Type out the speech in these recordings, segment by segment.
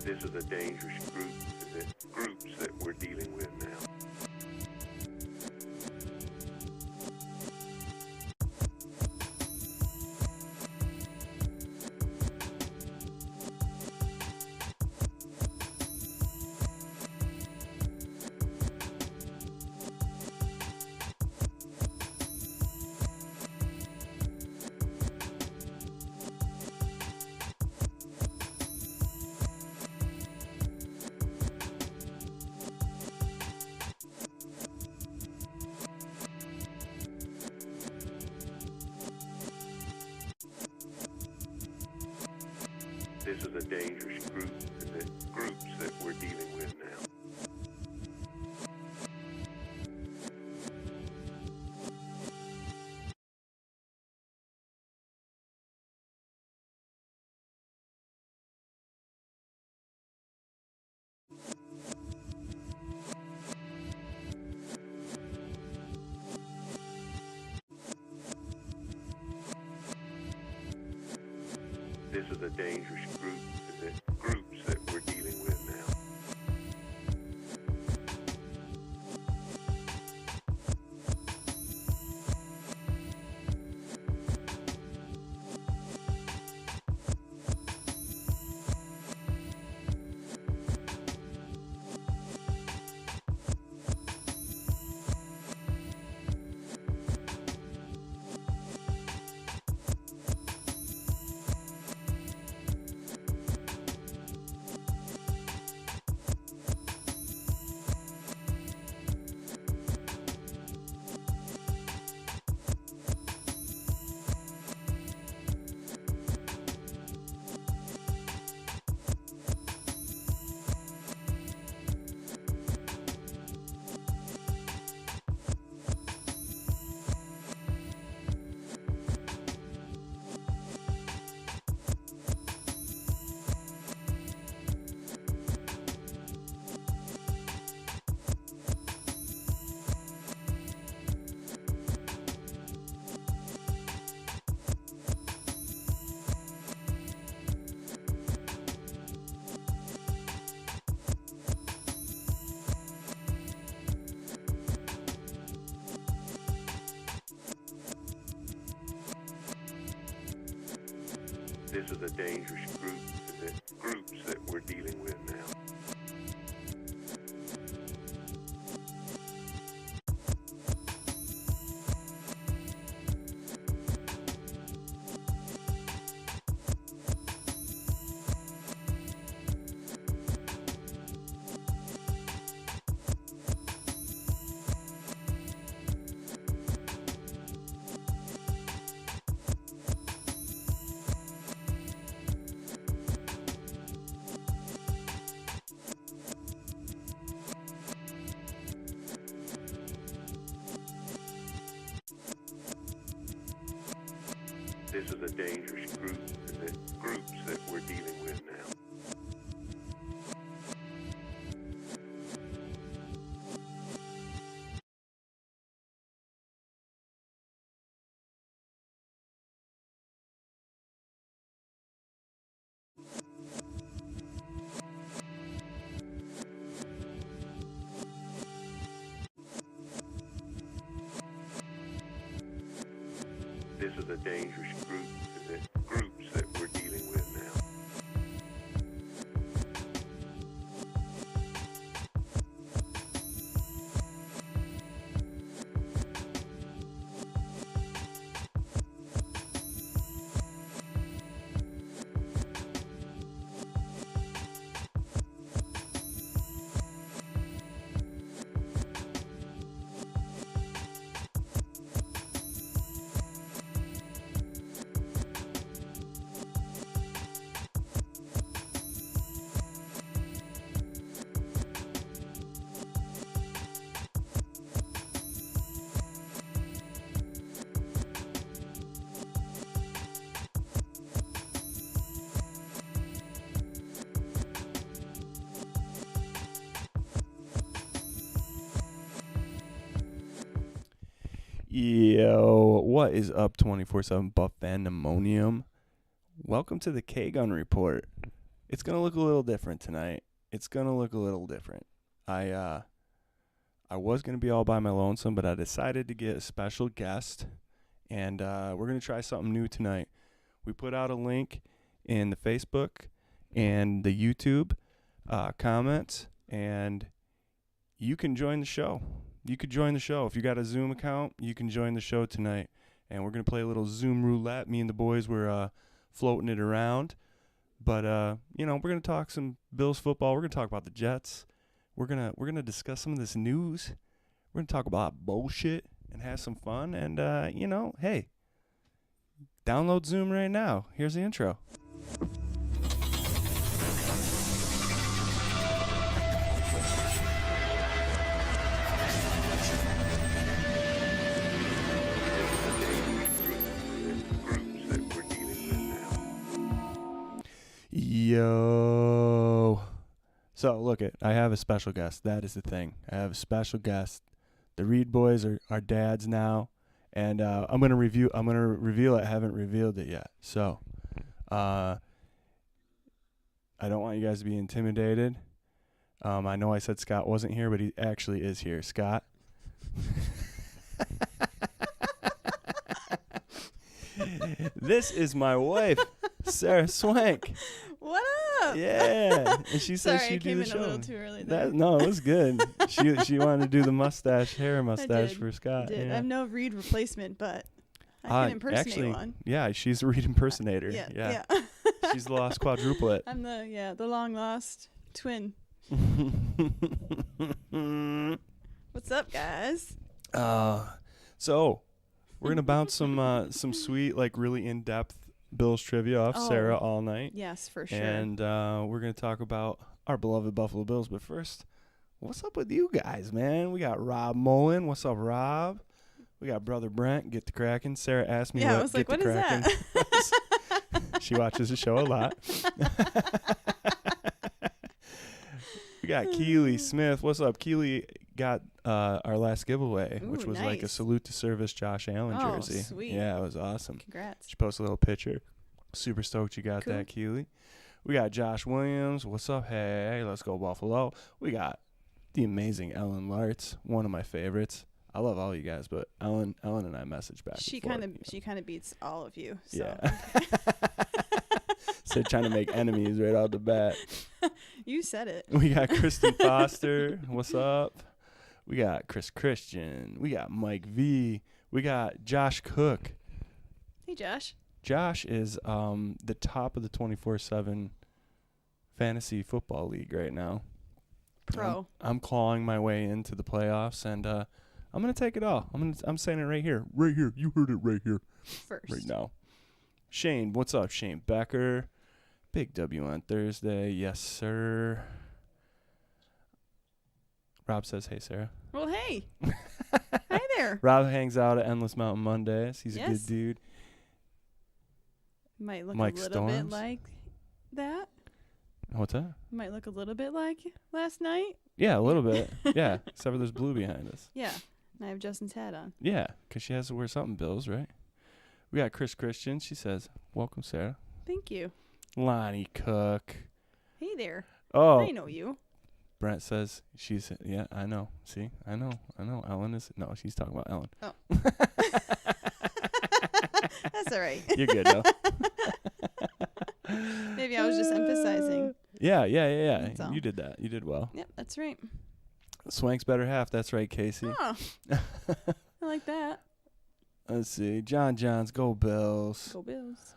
This is a dangerous groups that we're dealing with now. This is a dangerous groups that we're dealing with now. This is a dangerous groups that we're dealing with now. This is a dangerous groups that we're dealing with now. This is a dangerous groups that we're dealing with now. This is a dangerous groups that we're dealing with now. Yo, what is up, 24/7 Buff Pandemonium? Welcome to the K-Gun Report. It's going to look a little different tonight. It's going to look a little different. I was going to be all by my lonesome, but I decided to get a special guest, and we're going to try something new tonight. We put out a link in the Facebook and the YouTube comments, and you can join the show. You could join the show. If you got a Zoom account, you can join the show tonight. And we're going to play a little Zoom roulette. Me and the boys were floating it around. But, we're going to talk some Bills football. We're going to talk about the Jets. We're gonna discuss some of this news. We're going to talk about bullshit and have some fun. And, hey, download Zoom right now. Here's the intro. Yo. So, look it. I have a special guest. That is the thing. I have a special guest. The Reed boys are dads now. And I'm gonna reveal it. I haven't revealed it yet. So I don't want you guys to be intimidated. I know I said Scott wasn't here, but he actually is here. Scott. This is my wife, Sarah Swank. What up? Yeah, and she says Sorry, she'd do the show. I came in a little too early there. No, it was good. She wanted to do the hair mustache for Scott. I did. Yeah. I'm no Reed replacement, but I can impersonate actually, one. Yeah, she's a Reed impersonator. Yeah. She's the lost quadruplet. I'm the long lost twin. What's up, guys? So we're gonna bounce some sweet, like really in-depth Bills trivia off Sarah all night. Yes, for sure. And we're gonna talk about our beloved Buffalo Bills. But first, what's up with you guys, man? We got Rob Mullen. What's up, Rob? We got brother Brent. Get the Kraken. Sarah asked me I was like, what is that? She watches the show a lot. We got Keely Smith. What's up? Keely got our last giveaway, which was like a salute to service Josh Allen jersey. Sweet. Yeah, it was awesome. Congrats. She posted a little picture. Super stoked you got that, Keely. We got Josh Williams. What's up? Hey, let's go Buffalo. We got the amazing Ellen Lartz, one of my favorites. I love all you guys, but Ellen and I message back. She kind of beats all of you. So. Yeah. So trying to make enemies right out the bat. You said it. We got Kristen Foster. What's up? We got Chris Christian. We got Mike V. We got Josh Cook. Hey, Josh. Josh is the top of the 24/7 fantasy football league right now. Pro. I'm clawing my way into the playoffs, and I'm gonna take it all. I'm saying it right here. Right here. You heard it right here. First. Right now. Shane, what's up, Shane Becker? Big W on Thursday. Yes, sir. Rob says, hey, Sarah. Well, hey. Hi there. Rob hangs out at Endless Mountain Mondays. He's a good dude. Might look Mike a little Storms. bit like that. What's that? Might look a little bit like last night. Yeah, a little bit. Yeah, except for there's blue behind us. Yeah, and I have Justin's hat on. Yeah, because she has to wear something, Bills, right? We got Chris Christian. She says, welcome, Sarah. Thank you. Lonnie Cook. Hey there. Oh. I know you. Brent says, yeah, I know. See, I know. Ellen is, no, she's talking about Ellen. Oh. That's all right. You're good, though. Maybe I was just emphasizing. Yeah. You did that. You did well. Yep, that's right. Swank's better half. That's right, Casey. Oh, I like that. Let's see. John's Go Bills. Go Bills.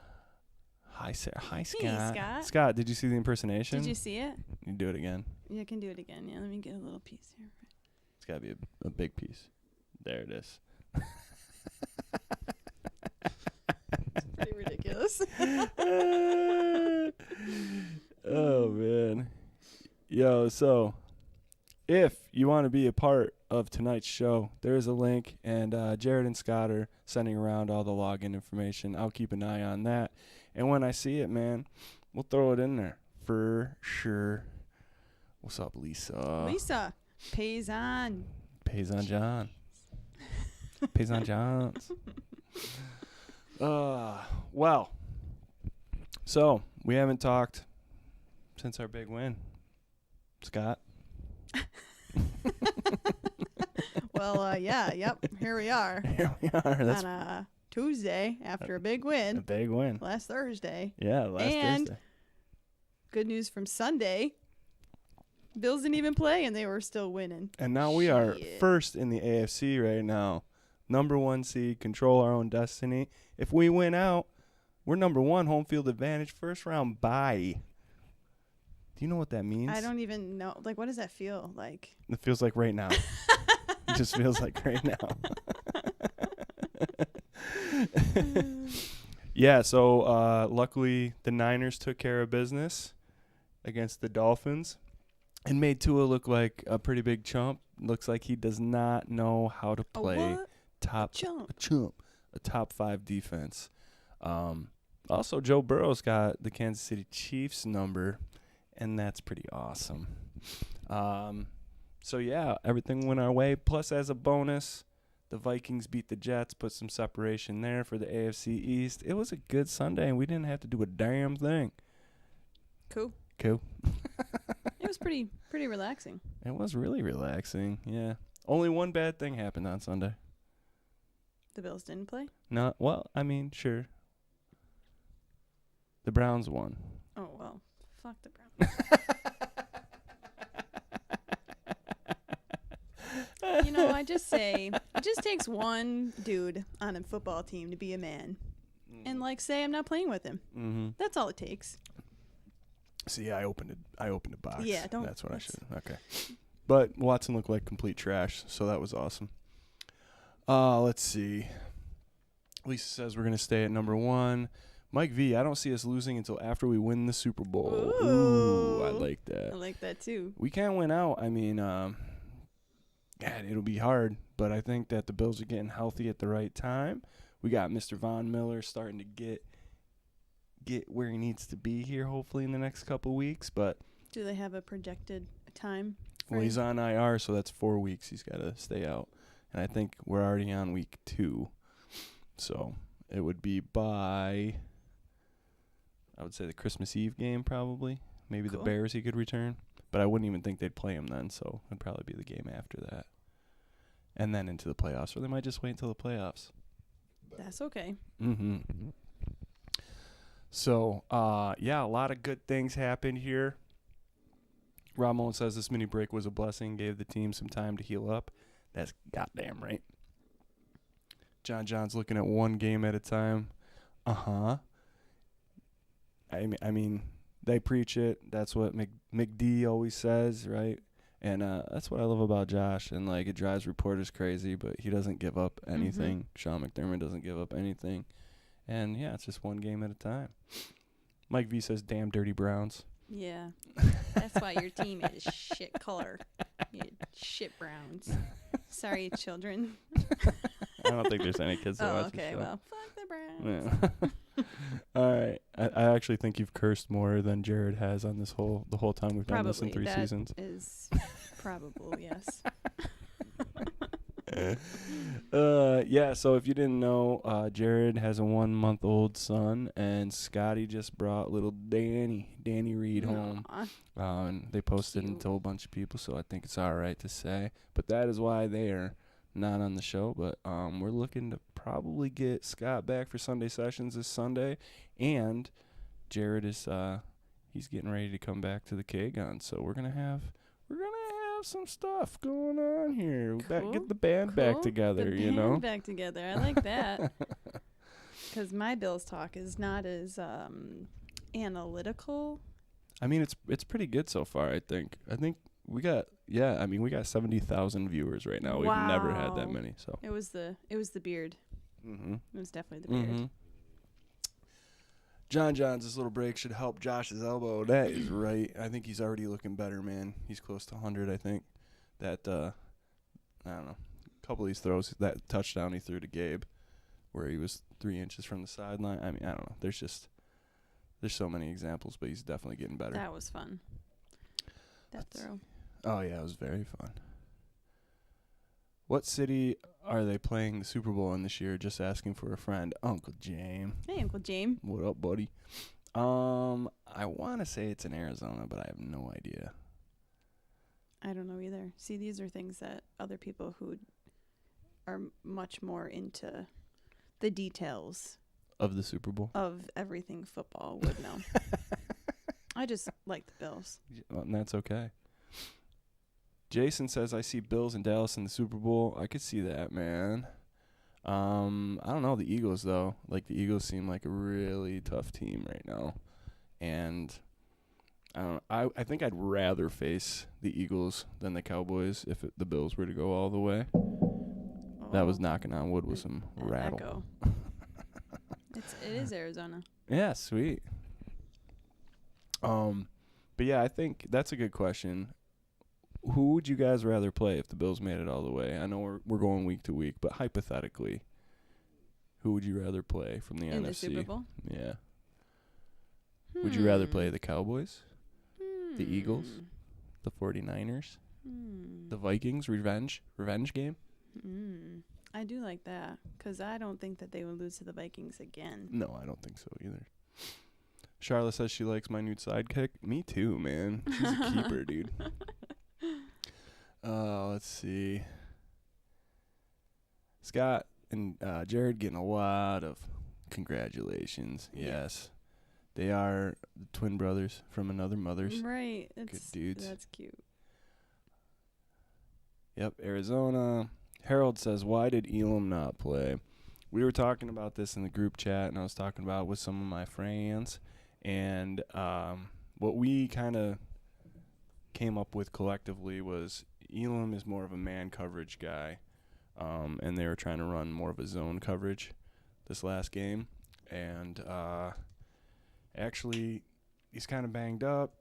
Hi, Sarah. Hi, Scott. Hey, Scott. Scott, did you see the impersonation? Did you see it? You do it again. Yeah, I can do it again. Yeah, let me get a little piece here. It's got to be a big piece. There it is. It's pretty ridiculous. Oh, man. Yo, so if you want to be a part of tonight's show, there is a link, and Jared and Scott are sending around all the login information. I'll keep an eye on that. And when I see it, man, we'll throw it in there for sure. What's up, Lisa? Lisa. Payson. Payson John. Payson Johns. Well, so we haven't talked since our big win? Scott? Well, yep. Here we are Here we are. That's on a Tuesday after a big a win big win. last Thursday. Yeah, last And Thursday. good news from Sunday. Bills didn't even play, and they were still winning. And now we are Shit. first in the AFC right now. Number 1 seed, control our own destiny. If we win out, we're number 1, home field advantage, first round bye. Do you know what that means? I don't even know. Like, what does that feel like? It feels like right now. It just feels like right now. Yeah, so luckily the Niners took care of business against the Dolphins and made Tua look like a pretty big chump. Looks like he does not know how to play Chump. a top 5 defense. Also, Joe Burrow's got the Kansas City Chiefs number, and that's pretty awesome. So, yeah, everything went our way. Plus, as a bonus, the Vikings beat the Jets, put some separation there for the AFC East. It was a good Sunday, and we didn't have to do a damn thing. Cool. Cool. It was pretty relaxing. It was really relaxing, yeah. Only one bad thing happened on Sunday. The Bills didn't play? No, well, I mean, sure. The Browns won. Oh, well. Fuck the Browns. You know, I just say, it just takes one dude on a football team to be a man. And, like, say I'm not playing with him. Mm-hmm. That's all it takes. See, I opened a box. Yeah, don't. That's what I should. Okay. But Watson looked like complete trash, so that was awesome. Let's see. Lisa says we're going to stay at number 1. Mike V, I don't see us losing until after we win the Super Bowl. Ooh, I like that. I like that, too. We can't win out. I mean, God, it'll be hard, but I think that the Bills are getting healthy at the right time. We got Mr. Von Miller starting to get where he needs to be here, hopefully, in the next couple weeks. But Do they have a projected time? well, he's on IR, so that's 4 weeks he's got to stay out. And I think we're already on week 2. So it would be by, I would say, the Christmas Eve game probably. Maybe Cool. the Bears he could return. But I wouldn't even think they'd play him then, so it'd probably be the game after that. And then into the playoffs. Or they might just wait until the playoffs. That's okay. Mm-hmm. So, yeah, a lot of good things happened here. Ramon says this mini break was a blessing, gave the team some time to heal up. That's goddamn right. John's looking at one game at a time. Uh-huh. I mean, they preach it. That's what McD always says, right? And that's what I love about Josh. And, like, it drives reporters crazy, but he doesn't give up anything. Mm-hmm. Sean McDermott doesn't give up anything. And, yeah, it's just one game at a time. Mike V says, damn dirty Browns. Yeah. That's why your team is shit color. You shit Browns. Sorry, children. I don't think there's any kids that Oh, watch the okay. show. Well, fuck the Browns. Yeah. All right. I actually think you've cursed more than Jared has on the whole time we've done this in 3 seasons. Is probable, yes. Yeah, so if you didn't know, Jared has a 1-month-old son, and Scotty just brought little Danny Reed home. Aw. And they posted Cute. it to a whole bunch of people, so I think it's all right to say. But that is why they are not on the show. But we're looking to probably get Scott back for Sunday sessions this Sunday. And Jared is he's getting ready to come back to the K-Gun. So we're gonna have some stuff going on here. Cool. Get the band back Cool. together, The you know. band back together. I like that. Because my Bills talk is not as analytical. I mean, it's pretty good so far. I think we got 70,000 viewers right now. We've never had that Wow. many. So It was the beard. mm-hmm. It was definitely the beard. Mm-hmm. John's this little break should help Josh's elbow. That is right. I think he's already looking better, man. He's close to 100, I think. That I don't know. A couple of these throws, that touchdown he threw to Gabe, where he was 3 inches from the sideline. I mean, I don't know. There's so many examples, but he's definitely getting better. That was fun. That throw. Oh yeah, it was very fun. What city are they playing the Super Bowl in this year? Just asking for a friend. Uncle James. Hey, Uncle James. What up, buddy? I want to say it's in Arizona, but I have no idea. I don't know either. See, these are things that other people who are much more into the details Of the Super Bowl? of everything football would know. I just like the Bills. Well, and that's okay. Jason says, I see Bills and Dallas in the Super Bowl. I could see that, man. I don't know the Eagles, though. Like, the Eagles seem like a really tough team right now. And I don't know. I think I'd rather face the Eagles than the Cowboys if the Bills were to go all the way. That was knocking on wood with some rattle. Echo. It is Arizona. Yeah, sweet. But yeah, I think that's a good question. Who would you guys rather play if the Bills made it all the way? I know we're going week to week, but hypothetically, who would you rather play from the NFC? In the Super Bowl? Yeah. Would you rather play the Cowboys, the Eagles, the 49ers, the Vikings, revenge game? I do like that because I don't think that they would lose to the Vikings again. No, I don't think so either. Charlotte says she likes my new sidekick. Me too, man. She's a keeper, dude. Let's see. Scott and Jared getting a lot of congratulations. Yeah. Yes. They are the twin brothers from another mother's. Right. Good dudes. That's cute. Yep, Arizona. Harold says, why did Elam not play? We were talking about this in the group chat, and I was talking about it with some of my friends. And what we kind of came up with collectively was Elam is more of a man coverage guy, and they were trying to run more of a zone coverage this last game. And actually, he's kind of banged up.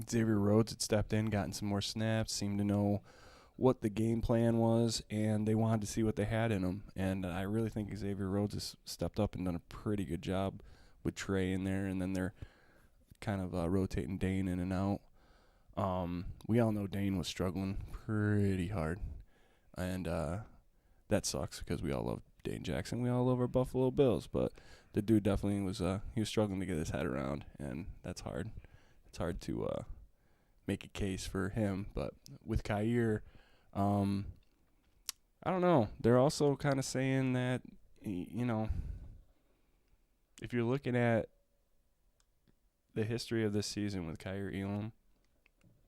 Xavier Rhodes had stepped in, gotten some more snaps, seemed to know what the game plan was, and they wanted to see what they had in him. And I really think Xavier Rhodes has stepped up and done a pretty good job with Trey in there, and then they're kind of rotating Dane in and out. We all know Dane was struggling pretty hard, and that sucks because we all love Dane Jackson. We all love our Buffalo Bills, but the dude definitely was he was struggling to get his head around, and that's hard. It's hard to make a case for him, but with Kyer, I don't know. They're also kind of saying that, you know, if you're looking at the history of this season with Kyer Elam,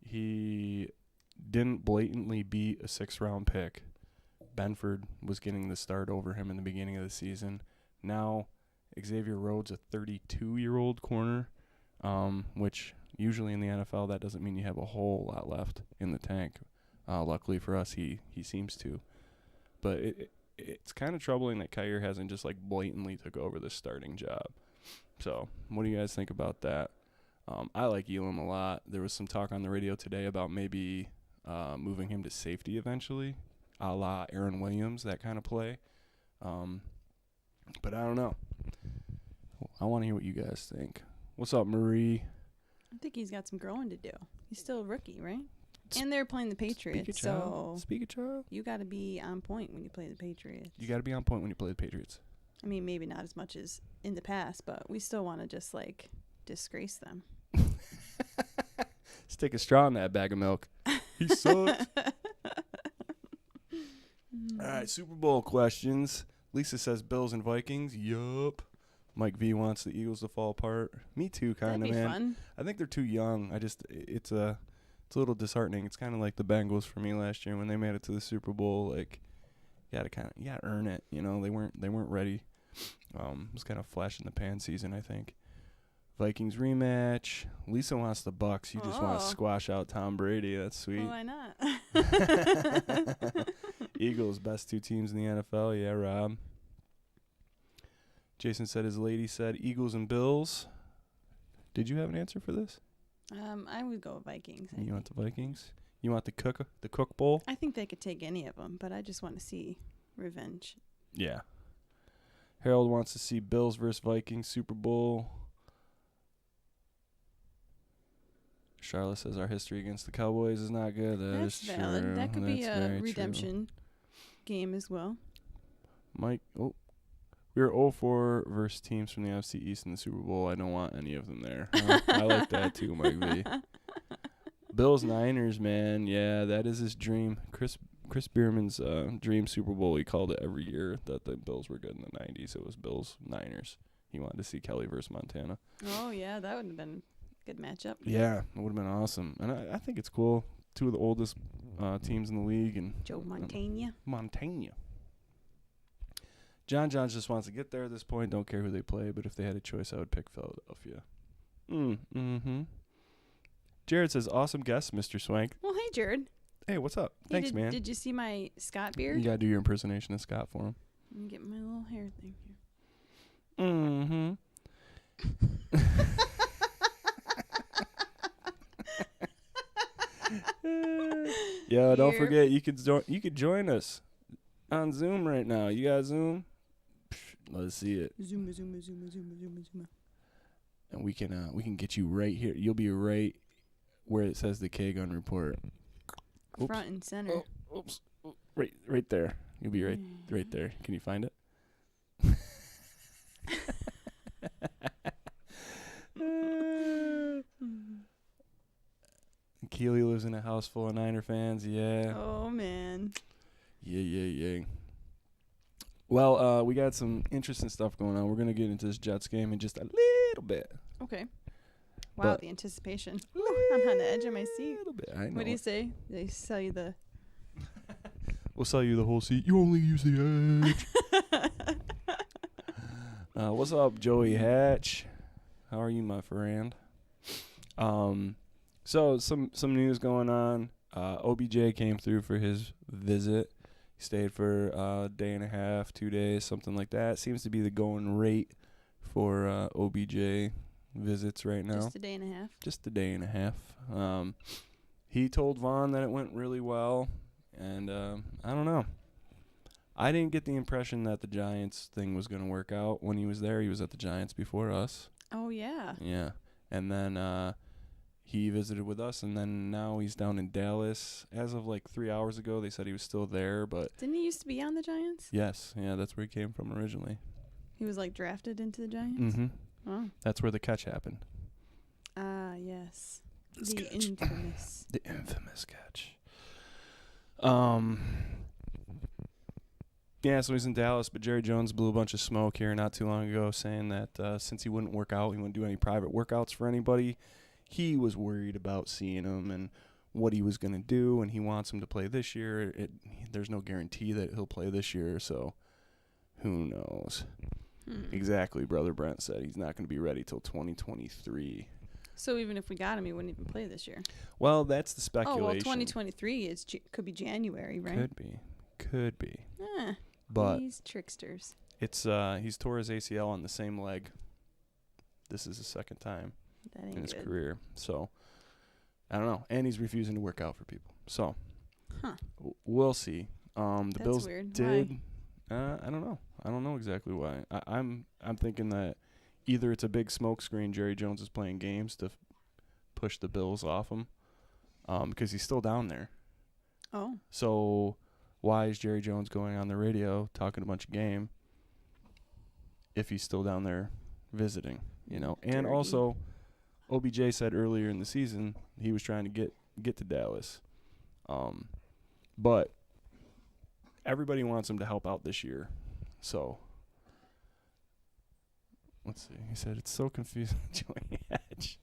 he didn't blatantly beat a 6th-round pick. Benford was getting the start over him in the beginning of the season. Now, Xavier Rhodes, a 32-year-old corner, which usually in the NFL that doesn't mean you have a whole lot left in the tank. Luckily for us, he seems to. But it's kind of troubling that Kyer hasn't just like blatantly took over the starting job. So what do you guys think about that? I like Elam a lot. There was some talk on the radio today about maybe moving him to safety eventually, a la Aaron Williams, that kind of play. But I don't know. I want to hear what you guys think. What's up, Marie? I think he's got some growing to do. He's still a rookie, right? And they're playing the Patriots, Speak a child. you got to be on point when you play the Patriots. You got to be on point when you play the Patriots. I mean, maybe not as much as in the past, but we still want to just, like, disgrace them. Stick a straw in that bag of milk. He sucks. All right, Super Bowl questions. Lisa says Bills and Vikings. Yup. Mike V wants the Eagles to fall apart. Me too, kind of, man. Fun. I think they're too young. It's a little disheartening. It's kind of like the Bengals for me last year when they made it to the Super Bowl. Like, you gotta earn it. You know, they weren't ready. It was kind of flash in the pan season, I think. Vikings rematch. Lisa wants the Bucks. You just want to squash out Tom Brady. That's sweet. Well, why not? Eagles, best 2 teams in the NFL. Yeah, Rob. Jason said his lady said Eagles and Bills. Did you have an answer for this? I would go with Vikings. You want the Vikings? You want the Cook Bowl? I think they could take any of them, but I just want to see revenge. Yeah. Harold wants to see Bills versus Vikings Super Bowl. Charlotte says our history against the Cowboys is not good. That's valid. True. That could be That's a redemption game as well. Mike, We were 0-4 versus teams from the NFC East in the Super Bowl. I don't want any of them there. I like that too, Mike V. Bills Niners, man. Yeah, that is his dream. Chris Bierman's dream Super Bowl. He called it every year that the Bills were good in the 90s. It was Bills Niners. He wanted to see Kelly versus Montana. Oh, yeah, that would have been a good matchup. Yeah, it would have been awesome. And I think it's cool. Two of the oldest teams in the league. And Joe Montana. Montana. John just wants to get there at this point. Don't care who they play, but if they had a choice, I would pick Philadelphia. Mm-hmm. Jared says, awesome guest, Mr. Swank. Well, hey, Jared. Hey, what's up? Hey, Thanks, man. Did you see my Scott beard? You got to do your impersonation of Scott for him. Let me get my little hair thing here. Mm-hmm. Yo, don't forget, you could join us on Zoom right now. You got Zoom? Let's see it. Zoom. And we can get you right here. You'll be right where it says the K-Gun Report. Oops. Front and center. Oh, oops. Right there. You'll be right there. Can you find it? Keely lives in a house full of Niner fans. Yeah. Oh, man. Yeah. Well, we got some interesting stuff going on. We're going to get into this Jets game in just a little bit. Okay. Wow, the anticipation. I'm on the edge of my seat. A little bit. I know. What do you say? They sell you the... We'll sell you the whole seat. You only use the edge. What's up, Joey Hatch? How are you, my friend? So some news going on. OBJ came through for his visit. He stayed for a day and a half, 2 days, something like that. Seems to be the going rate for OBJ visits right now. Just a day and a half? Just a day and a half. He told Vaughn that it went really well, and I don't know. I didn't get the impression that the Giants thing was going to work out when he was there. He was at the Giants before us. Oh, yeah. Yeah. And then he visited with us, and then now he's down in Dallas. As of like 3 hours ago, they said he was still there, but... Didn't he used to be on the Giants? Yes. Yeah, that's where he came from originally. He was, like, drafted into the Giants? Mm-hmm. Oh. That's where the catch happened. Ah, yes. This The catch. infamous. The infamous catch. Yeah, so he's in Dallas, but Jerry Jones blew a bunch of smoke here not too long ago saying that since he wouldn't work out, he wouldn't do any private workouts for anybody. He was worried about seeing him and what he was going to do, and he wants him to play this year. There's no guarantee that he'll play this year, so who knows? Exactly, Brother Brent said he's not going to be ready till 2023. So even if we got him, he wouldn't even play this year. Well, that's the speculation. Oh, well, 2023 could be January, right? Could be. But these tricksters. It's he's tore his ACL on the same leg. This is the second time in his career. So I don't know. And he's refusing to work out for people. So we'll see. The That's Bills weird. did. Why? I don't know. I don't know exactly why. I'm thinking that either it's a big smoke screen. Jerry Jones is playing games to push the Bills off him, because he's still down there. Oh. So why is Jerry Jones going on the radio talking a bunch of game if he's still down there visiting, you know? And also, OBJ said earlier in the season he was trying to get to Dallas. But everybody wants him to help out this year. So let's see. He said it's so confusing. Joey Hatch.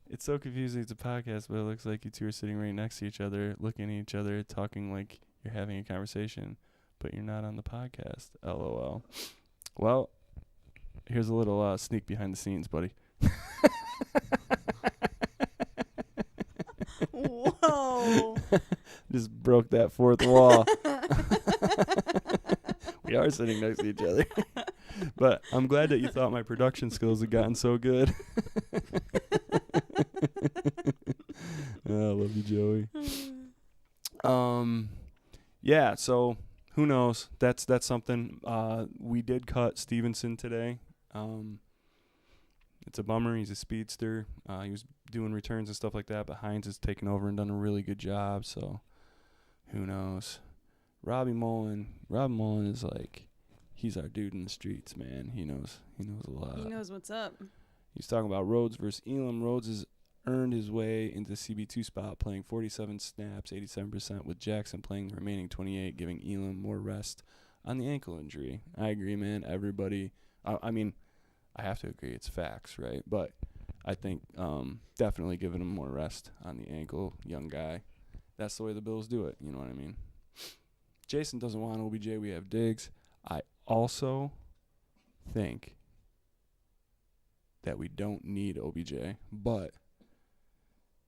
It's so confusing. It's a podcast, but it looks like you two are sitting right next to each other, looking at each other, talking like you're having a conversation, but you're not on the podcast. LOL. Well, here's a little sneak behind the scenes, buddy. Whoa. Just broke that fourth wall. We are sitting next to each other. But I'm glad that you thought my production skills had gotten so good. I love you, Joey. Yeah, so who knows? That's something. We did cut Stevenson today. It's a bummer. He's a speedster. He was doing returns and stuff like that, but Hines has taken over and done a really good job, so who knows? Robbie Mullen is like, he's our dude in the streets, man. He knows a lot. He knows what's up. He's talking about Rhodes versus Elam. Rhodes has earned his way into the CB2 spot, playing 47 snaps, 87%, with Jackson playing the remaining 28, giving Elam more rest on the ankle injury. I agree, man. Everybody, I mean, I have to agree. It's facts, right? But I think definitely giving him more rest on the ankle, young guy. That's the way the Bills do it. You know what I mean? Jason doesn't want OBJ. We have Diggs. I also think that we don't need OBJ. But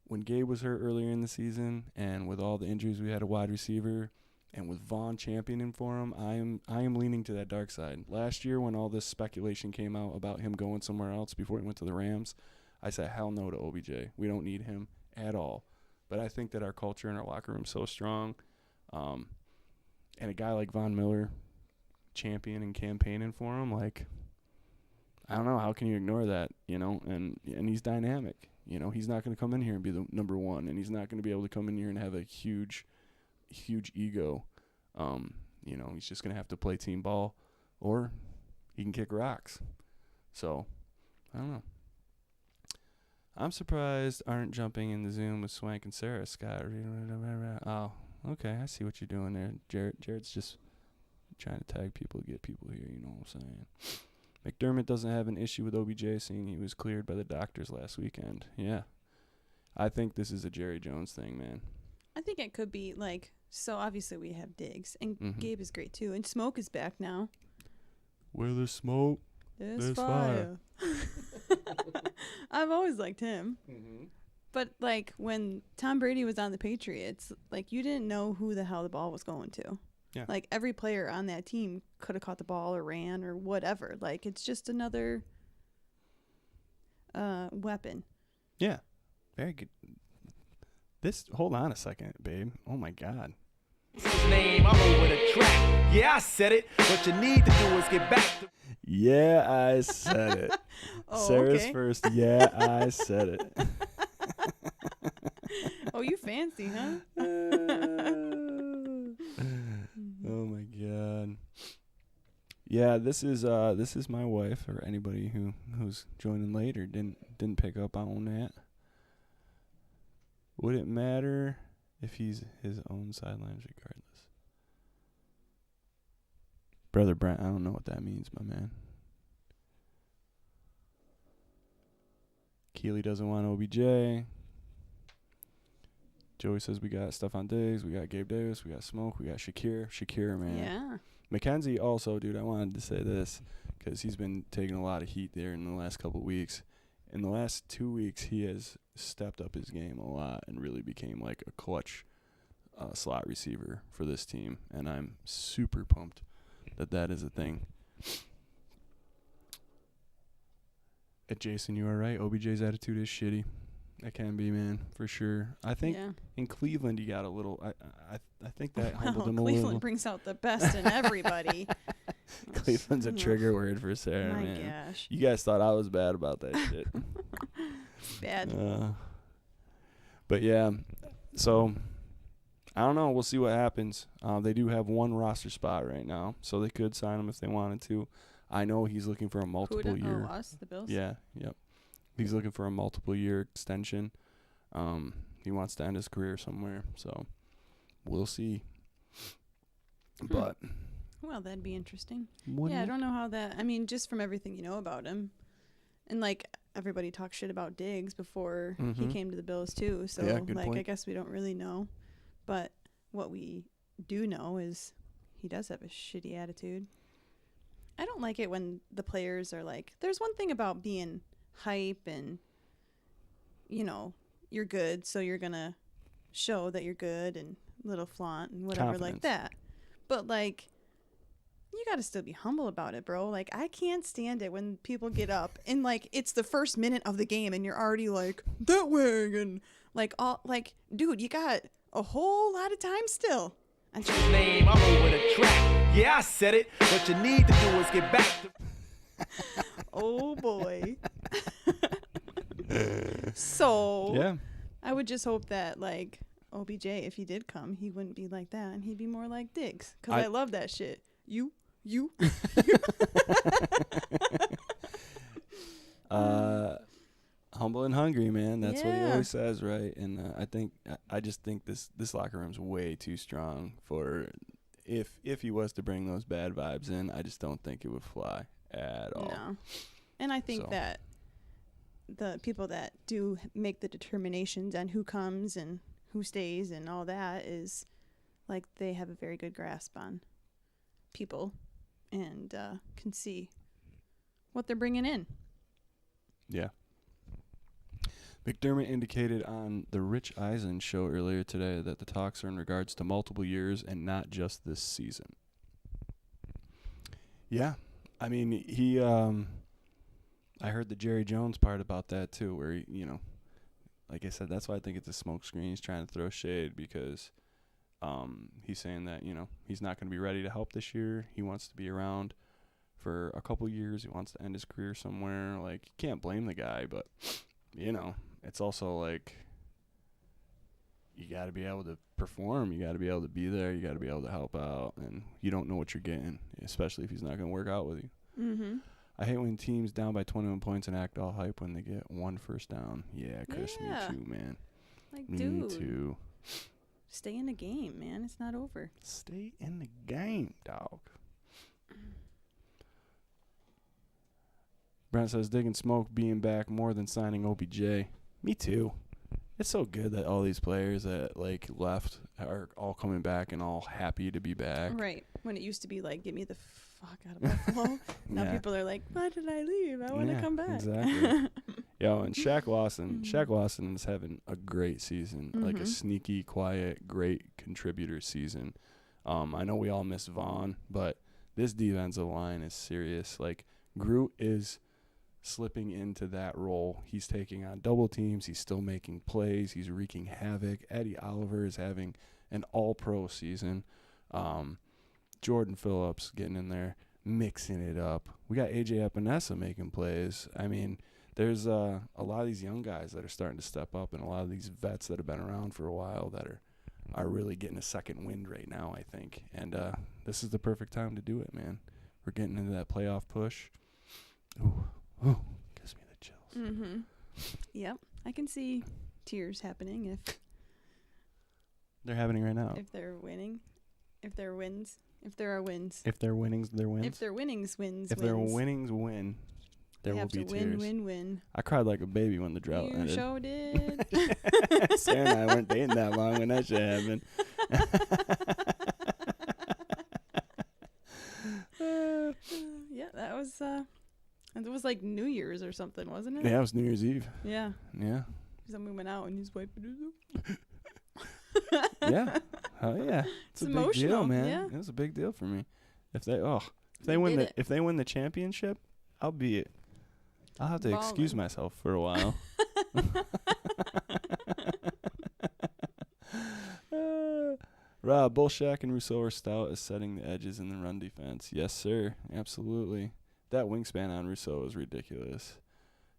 when Gabe was hurt earlier in the season, and with all the injuries we had at wide receiver, and with Vaughn championing for him, I am leaning to that dark side. Last year, when all this speculation came out about him going somewhere else before he went to the Rams, I said hell no to OBJ. We don't need him at all. But I think that our culture in our locker room is so strong, and a guy like Von Miller championing and campaigning for him, like, I don't know, how can you ignore that, you know? And he's dynamic. You know, he's not going to come in here and be the number one, and he's not going to be able to come in here and have a huge ego. You know, he's just going to have to play team ball, or he can kick rocks. So, I don't know. I'm surprised aren't jumping in the Zoom with Swank and Sarah, Scott. Oh, okay, I see what you're doing there. Jared's just trying to tag people to get people here, you know what I'm saying? McDermott doesn't have an issue with OBJ, seeing he was cleared by the doctors last weekend. Yeah. I think this is a Jerry Jones thing, man. I think it could be, like, so obviously we have Diggs, and Gabe is great too, and Smoke is back now. Where there's smoke, there's fire. I've always liked him. Mm-hmm. But, like, when Tom Brady was on the Patriots, like, you didn't know who the hell the ball was going to. Yeah. Like, every player on that team could have caught the ball or ran or whatever. Like, it's just another weapon. Yeah. Very good. Hold on a second, babe. Oh, my God. Name, I'm over the track. Yeah, I said it. What you need to do is get back to... Yeah, I said it. Oh, Sarah's okay. first. Yeah, I said it. Oh, you fancy, huh? Oh my God. Yeah, this is my wife, or anybody who's joining late or didn't pick up on that. Would it matter if he's his own sidelines regardless? Brother Brent, I don't know what that means, my man. Keely doesn't want OBJ. Joey says we got stuff on Diggs, we got Gabe Davis, we got Smoke, we got Shakir, man. Yeah. Mackenzie also, dude, I wanted to say this because he's been taking a lot of heat there in the last couple of weeks. In the last 2 weeks, he has stepped up his game a lot and really became like a clutch slot receiver for this team, and I'm super pumped that is a thing. Jason, you are right. OBJ's attitude is shitty. It can be, man, for sure. I think in Cleveland you got a little. I think that humbled him a little. Cleveland brings out the best in everybody. Cleveland's a trigger word for Sarah, My man. gosh. You guys thought I was bad about that shit. Bad. But yeah, so I don't know. We'll see what happens. They do have one roster spot right now, so they could sign him if they wanted to. I know he's looking for a multiple year. Oh, us, the Bills? Yeah, yep. He's looking for a multiple year extension. He wants to end his career somewhere, so we'll see. But well, that'd be interesting. Yeah, I don't know how that. I mean, just from everything you know about him, and like everybody talked shit about Diggs before he came to the Bills too. So good like, point. I guess we don't really know, but what we do know is he does have a shitty attitude. I don't like it when the players are like. There's one thing about being hype and, you know, you're good, so you're gonna show that you're good and little flaunt and whatever like that. But like, you gotta still be humble about it, bro. Like, I can't stand it when people get up and like it's the first minute of the game and you're already like that way and like all like, dude, you got a whole lot of time still. Name, I'm over the track. Yeah, I said it. What you need to do is get back to... Oh boy. So yeah, I would just hope that like OBJ, if he did come, he wouldn't be like that and he'd be more like Diggs, because I love that shit. You You. Humble and hungry, man. That's what he Yeah. always says, right? And I just think this locker room's way too strong for if he was to bring those bad vibes in. I just don't think it would fly at all. No. And I think So. that the people that do make the determinations on who comes and who stays and all that is like they have a very good grasp on people and can see what they're bringing in. Yeah. McDermott indicated on the Rich Eisen show earlier today that the talks are in regards to multiple years and not just this season. Yeah. I mean, he I heard the Jerry Jones part about that too, where he, you know, like I said, that's why I think it's a smoke screen. He's trying to throw shade because he's saying that, you know, he's not going to be ready to help this year. He wants to be around for a couple years. He wants to end his career somewhere. Like, you can't blame the guy, but, you know, it's also like you got to be able to perform. You got to be able to be there. You got to be able to help out. And you don't know what you're getting, especially if he's not going to work out with you. Mm-hmm. I hate when teams down by 21 points and act all hype when they get one first down. Yeah, Chris, Yeah. me too, man. Like, Me dude, too. stay in the game, man. It's not over. Stay in the game, dog. Brent says, digging smoke being back more than signing OBJ. Me too. It's so good that all these players that, like, left are all coming back and all happy to be back. Right. When it used to be like, get me the fuck out of Buffalo. Now Yeah. people are like, why did I leave? I want to Yeah, come back. exactly. Yo, and Shaq Lawson is having a great season, like a Mhm. sneaky, quiet, great contributor season. I know we all miss Vaughn, but this defensive line is serious. Like, Groot is slipping into that role. He's taking on double teams. He's still making plays. He's wreaking havoc. Eddie Oliver is having an all-pro season. Jordan Phillips getting in there, mixing it up. We got A.J. Epinesa making plays. I mean, there's a lot of these young guys that are starting to step up, and a lot of these vets that have been around for a while that are really getting a second wind right now, I think. And this is the perfect time to do it, man. We're getting into that playoff push. Ooh, gives me the chills. Mm-hmm. Yep. I can see tears happening if They're happening right now. if they're winning. If there are wins. If there are wins. If they're winnings, they're wins. If they're winnings, wins, If their winnings win, there they will have be to tears. win. I cried like a baby when the drought You ended. sure did. Sarah and I weren't dating that long when that shit happened. Yeah, that was it was like New Year's or something, wasn't it? Yeah, it was New Year's Eve. Yeah. Yeah. Somebody went out and his wife Yeah. Hell yeah. It's a big deal, emotional, man. yeah. It was a big deal for me. If they They win did it. if they win the championship, I'll have to excuse Ballin'. myself for a while. Rob, Bolshak and Rousseau are stout as setting the edges in the run defense. Yes, sir. Absolutely. That wingspan on Rousseau is ridiculous.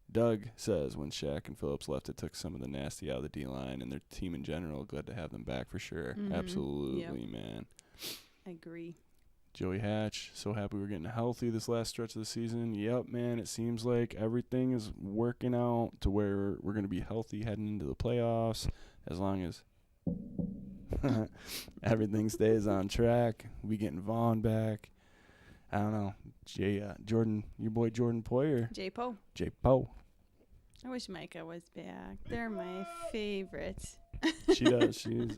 Doug says when Shaq and Phillips left, it took some of the nasty out of the D-line and their team in general. Glad to have them back for sure. Mhm. Absolutely, man. I agree. Joey Hatch, so happy we're getting healthy this last stretch of the season. Yep, man, it seems like everything is working out to where we're going to be healthy heading into the playoffs as long as everything stays on track. We getting Vaughn back. I don't know. Jordan, your boy Jordan Poyer. J Poe. J Poe. I wish Micah was back. They're my favorite. She does. She's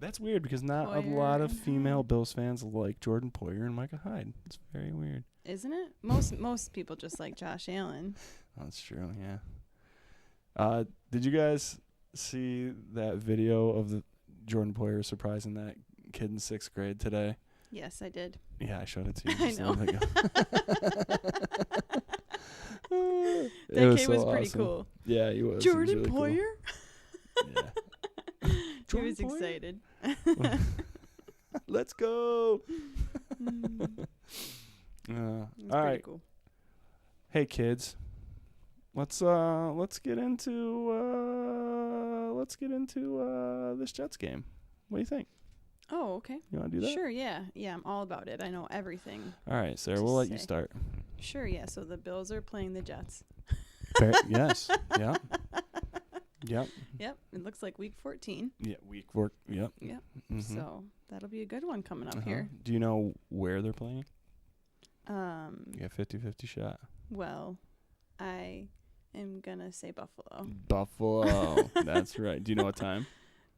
that's weird because not a Poyer lot of and female Hyde. Bills fans like Jordan Poyer and Micah Hyde. It's very weird. Isn't it? Most people just like Josh Allen. That's true, yeah. Did you guys see that video of the Jordan Poyer surprising that kid in 6th grade today? Yes, I did. Yeah, I showed it to you. I just a know. little bit ago. It That kid so was pretty awesome. cool. Yeah, he was. Jordan he was really Poyer? cool. Yeah. He Jordan was Poyer? excited. Let's go. Mm, it was All pretty right. cool. Hey kids, let's get into this Jets game. What do you think? Oh, okay. You want to do that? Sure, yeah. Yeah, I'm all about it. I know everything. All right, Sarah, to we'll let you say. start. Sure, yeah. So the Bills are playing the Jets. Yes. Yep. Yep. Yep. It looks like week 14. Yeah, week 4. Yep. Yep. Mhm. So that'll be a good one coming up Uh-huh. here. Do you know where they're playing? You got 50-50 shot. Well, I am going to say Buffalo. Buffalo. That's right. Do you know what time?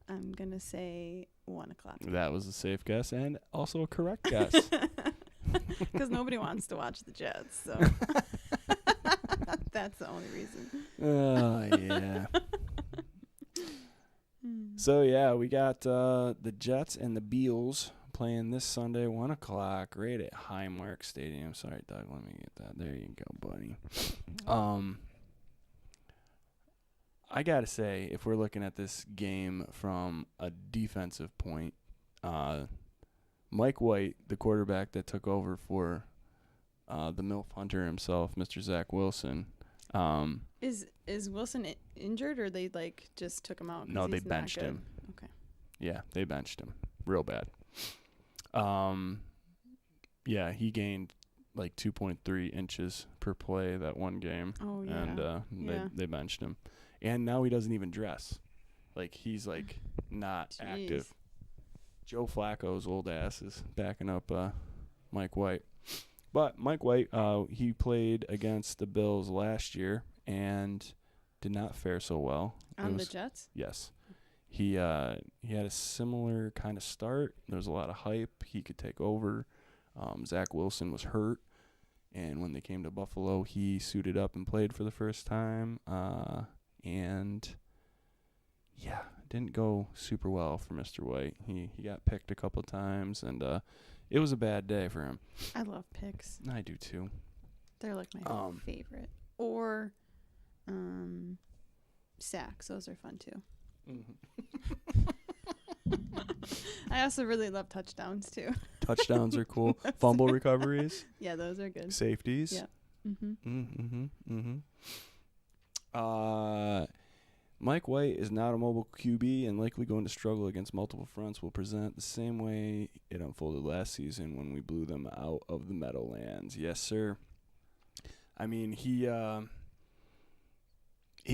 I'm going to say 1 o'clock. That was a safe guess and also a correct guess. Because nobody wants to watch the Jets, so that's the only reason. Oh, yeah. So, yeah, we got the Jets and the Beals playing this Sunday, 1 o'clock, right at Highmark Stadium. Sorry, Doug, let me get that. There you go, buddy. I got to say, if we're looking at this game from a defensive point, Mike White, the quarterback that took over for the MILF Hunter himself, Mr. Zach Wilson. Is Wilson injured, or they just took him out? 'Cause No, they he's not benched good? him. Okay. Yeah, they benched him real bad. Yeah, he gained 2.3 inches per play that one game. Oh yeah. And they benched him. And now he doesn't even dress. He's not Jeez. active. Joe Flacco's old ass is backing up Mike White. But Mike White, he played against the Bills last year and did not fare so well. On the Jets? Yes. He had a similar kind of start. There was a lot of hype. He could take over. Zach Wilson was hurt. And when they came to Buffalo, he suited up and played for the first time. And, yeah, didn't go super well for Mr. White. He got picked a couple of times, and it was a bad day for him. I love picks. I do, too. They're my favorite. Or sacks. Those are fun, too. I also really love touchdowns, too. Touchdowns are cool. Fumble recoveries. Yeah, those are good. Safeties. Yeah. Mike White is not a mobile QB and likely going to struggle against multiple fronts. Will present the same way it unfolded last season when we blew them out of the Meadowlands. Yes, sir. I mean, he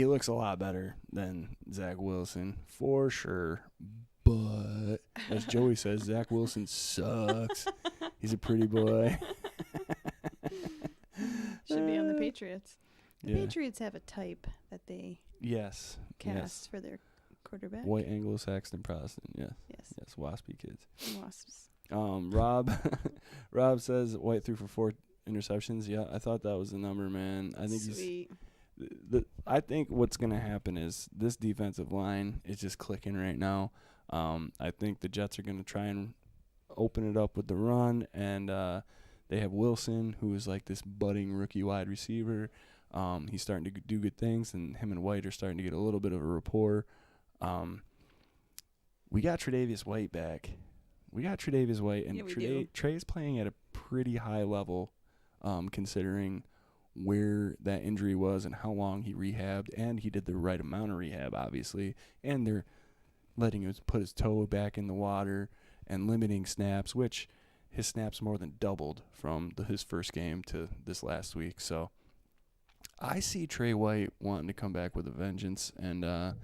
looks a lot better than Zach Wilson, for sure. But, as Joey says, Zach Wilson sucks. He's a pretty boy. Should be on the Patriots. The Yeah. Patriots have a type that they Yes. cast for their quarterback. White Anglo-Saxon Protestant. Yes. Yes. Yes. Waspy kids. Wasps. Rob says White threw for 4 interceptions. Yeah, I thought that was the number, man. I think Sweet. I think what's gonna happen is this defensive line is just clicking right now. I think the Jets are gonna try and open it up with the run, and they have Wilson, who is this budding rookie wide receiver. He's starting to do good things, and him and White are starting to get a little bit of a rapport. We got Tre'Davious White back. And Yeah, we do. Trey's playing at a pretty high level, considering where that injury was and how long he rehabbed, and he did the right amount of rehab, obviously, and they're letting him put his toe back in the water and limiting snaps, which his snaps more than doubled from his first game to this last week. So I see Trey White wanting to come back with a vengeance, and I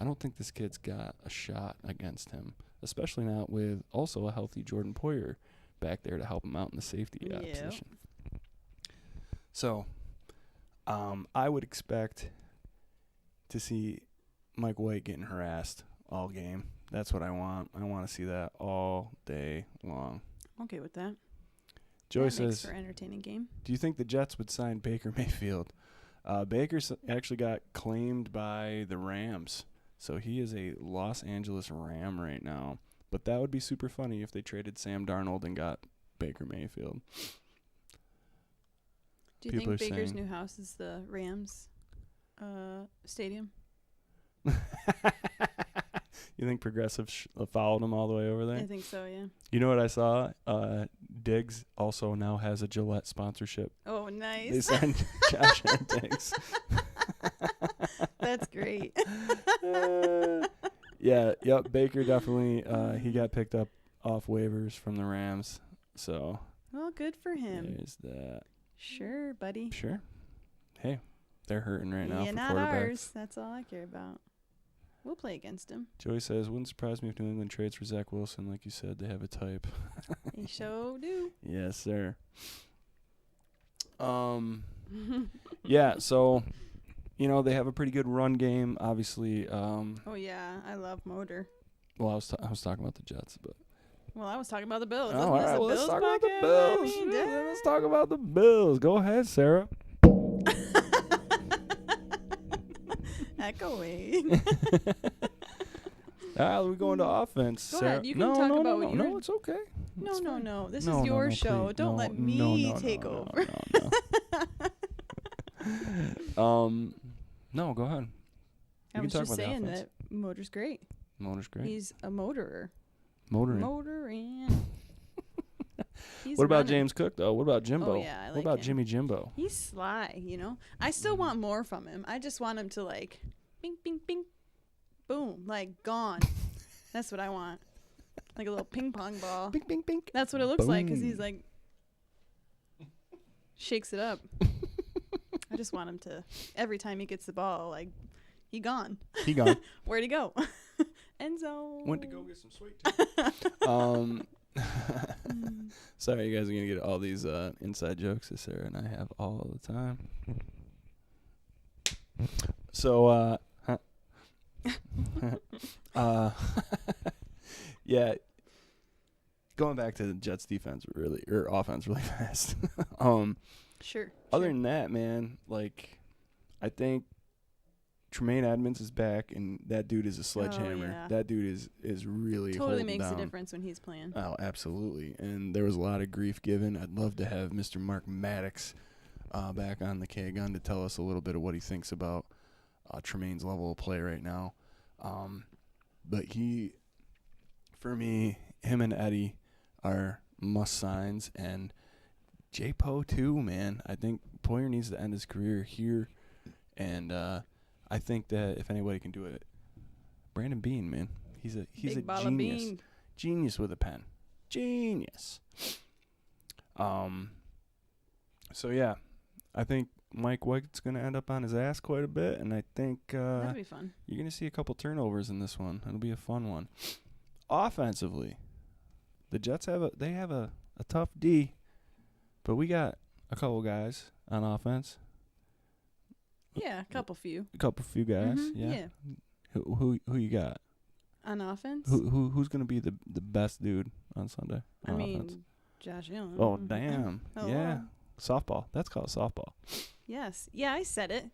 don't think this kid's got a shot against him, especially not with also a healthy Jordan Poyer back there to help him out in the safety position. So I would expect to see Mike White getting harassed all game. That's what I want. I want to see that all day long. Okay with that. Joey That says, makes for an entertaining game. do you think the Jets would sign Baker Mayfield? Baker actually got claimed by the Rams, so he is a Los Angeles Ram right now. But that would be super funny if they traded Sam Darnold and got Baker Mayfield. Do you People think are Baker's saying- new house is the Rams stadium? You think Progressive followed him all the way over there? I think so, yeah. You know what I saw? Diggs also now has a Gillette sponsorship. Oh, They nice. signed Josh and Diggs. That's great. Yeah, yep. Baker definitely he got picked up off waivers from the Rams. So Well, good for him. there's that. Sure, buddy. Sure. Hey, they're hurting right now Yeah, for not quarterbacks. ours. That's all I care about. We'll play against him. Joey says, wouldn't surprise me if New England trades for Zach Wilson. Like you said, they have a type. They sure do. Yes, sir. Yeah, so, they have a pretty good run game, obviously. Oh, yeah. I love Motor. Well, I was talking about the Jets, but. Well, I was talking about the Bills. Oh, all Wasn't this right, a well, let's Bills talk about the podcast? Bills. I mean, Yeah, damn. let's talk about the Bills. Go ahead, Sarah. Echoing. All right, we're going to offense. Go Sarah. ahead, you can no, talk no, about no, what no, you're- it's okay. No, It's no, fine. no. This No, is no, your no, show. please. Don't No, let no, me no, take no, over. No, go ahead. I can was talk just about the saying offense. that Motor's great. Motor's great. He's a motorer. Motoring. Motoring. He's What about running. James Cook, though? What about Jimbo? Oh, yeah, I What like about him. Jimmy Jimbo? He's sly, I still want more from him. I just want him to, like, bing, bing, bing, boom, like, gone. That's what I want. Like a little ping pong ball. Bink, bink, bink. That's what it looks like, 'cause he's, Boom. like, shakes it up. I just want him to, every time he gets the ball, like, he gone. He gone. Where'd he go? End zone. Went to go get some sweet tea. Sorry, you guys are going to get all these inside jokes that Sarah and I have all the time. So, yeah, going back to the Jets defense offense really fast. Sure. Other than that, man, like, I think Tremaine Edmonds is back, and that dude is a sledgehammer. yeah. That dude is really Totally holding makes down. a difference when he's playing. Oh, absolutely. And there was a lot of grief given. I'd love to have Mr. Mark Maddox back on the K-Gun to tell us a little bit of what he thinks about Tremaine's level of play right now. But for me, him and Eddie are must-signs. And J-Po, too, man. I think Poyer needs to end his career here. And I think that if anybody can do it, Brandon Beane, man. He's a Big ball of genius. bean. Genius with a pen. Genius. So yeah, I think Mike White's gonna end up on his ass quite a bit, and I think That'd be fun. you're gonna see a couple turnovers in this one. It'll be a fun one. Offensively, the Jets have a tough D, but we got a couple guys on offense. Yeah, a few. A couple few guys. Mhm, Yeah. yeah. Who you got? On offense? Who's gonna be the best dude on Sunday I on mean, offense? Josh Allen. Oh damn! Oh, Yeah, wow. softball. That's called softball. Yes. Yeah, I said it.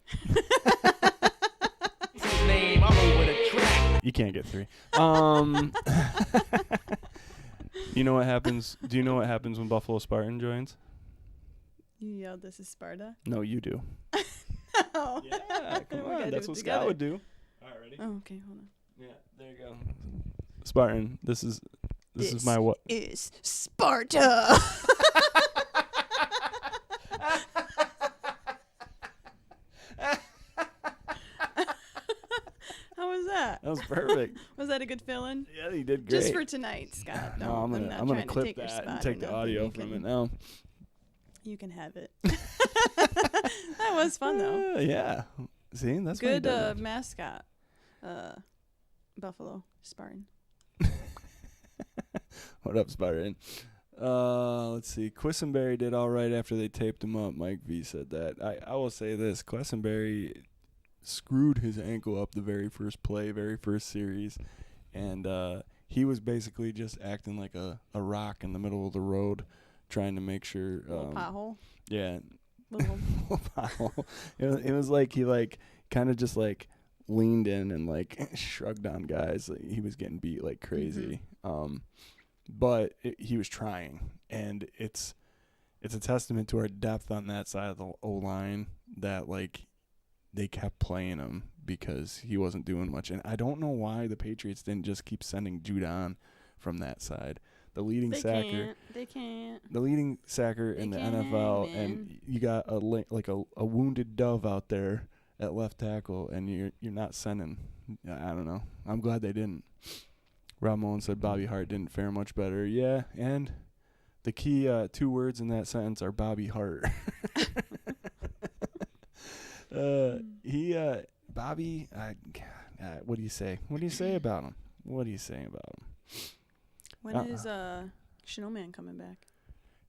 His name all over the track. You can't get 3. You know what happens? Do you know what happens when Buffalo Spartan joins? You yelled, "This is Sparta." No, you do. Oh. Yeah, come We gotta on. do That's it what together. Scott would do. All right, ready? Oh, okay, hold on. Yeah, there you go. Spartan, this is my what? Is Sparta. How was that? That was perfect. Was that a good fill-in? Yeah, you did great. Just for tonight, Scott. No, No, I'm not gonna trying to clip take your that spot and or take the nothing. audio You from can- it now. You can have it. That was fun though. Yeah. See, that's why you Good did it. mascot. Buffalo Spartan. What up, Spartan? Let's see. Quisenberry did all right after they taped him up. Mike V said that. I will say this. Quisenberry screwed his ankle up the very first play, very first series. And he was basically just acting like a rock in the middle of the road, trying to make sure. Little pothole. Yeah. Little. Pothole. It was like he kind of just leaned in and shrugged on guys. He was getting beat like crazy. But he was trying, and it's a testament to our depth on that side of the O-line that they kept playing him because he wasn't doing much. And I don't know why the Patriots didn't just keep sending Judon from that side. The leading sacker. They can't. The leading sacker in the can't, NFL, man. and you got a wounded dove out there at left tackle, and you're not sending. I don't know. I'm glad they didn't. Rob Mullen said Bobby Hart didn't fare much better. Yeah, and the key 2 words in that sentence are Bobby Hart. Bobby, what do you say? What do you say about him? What do you say about him? When is Snowman coming back?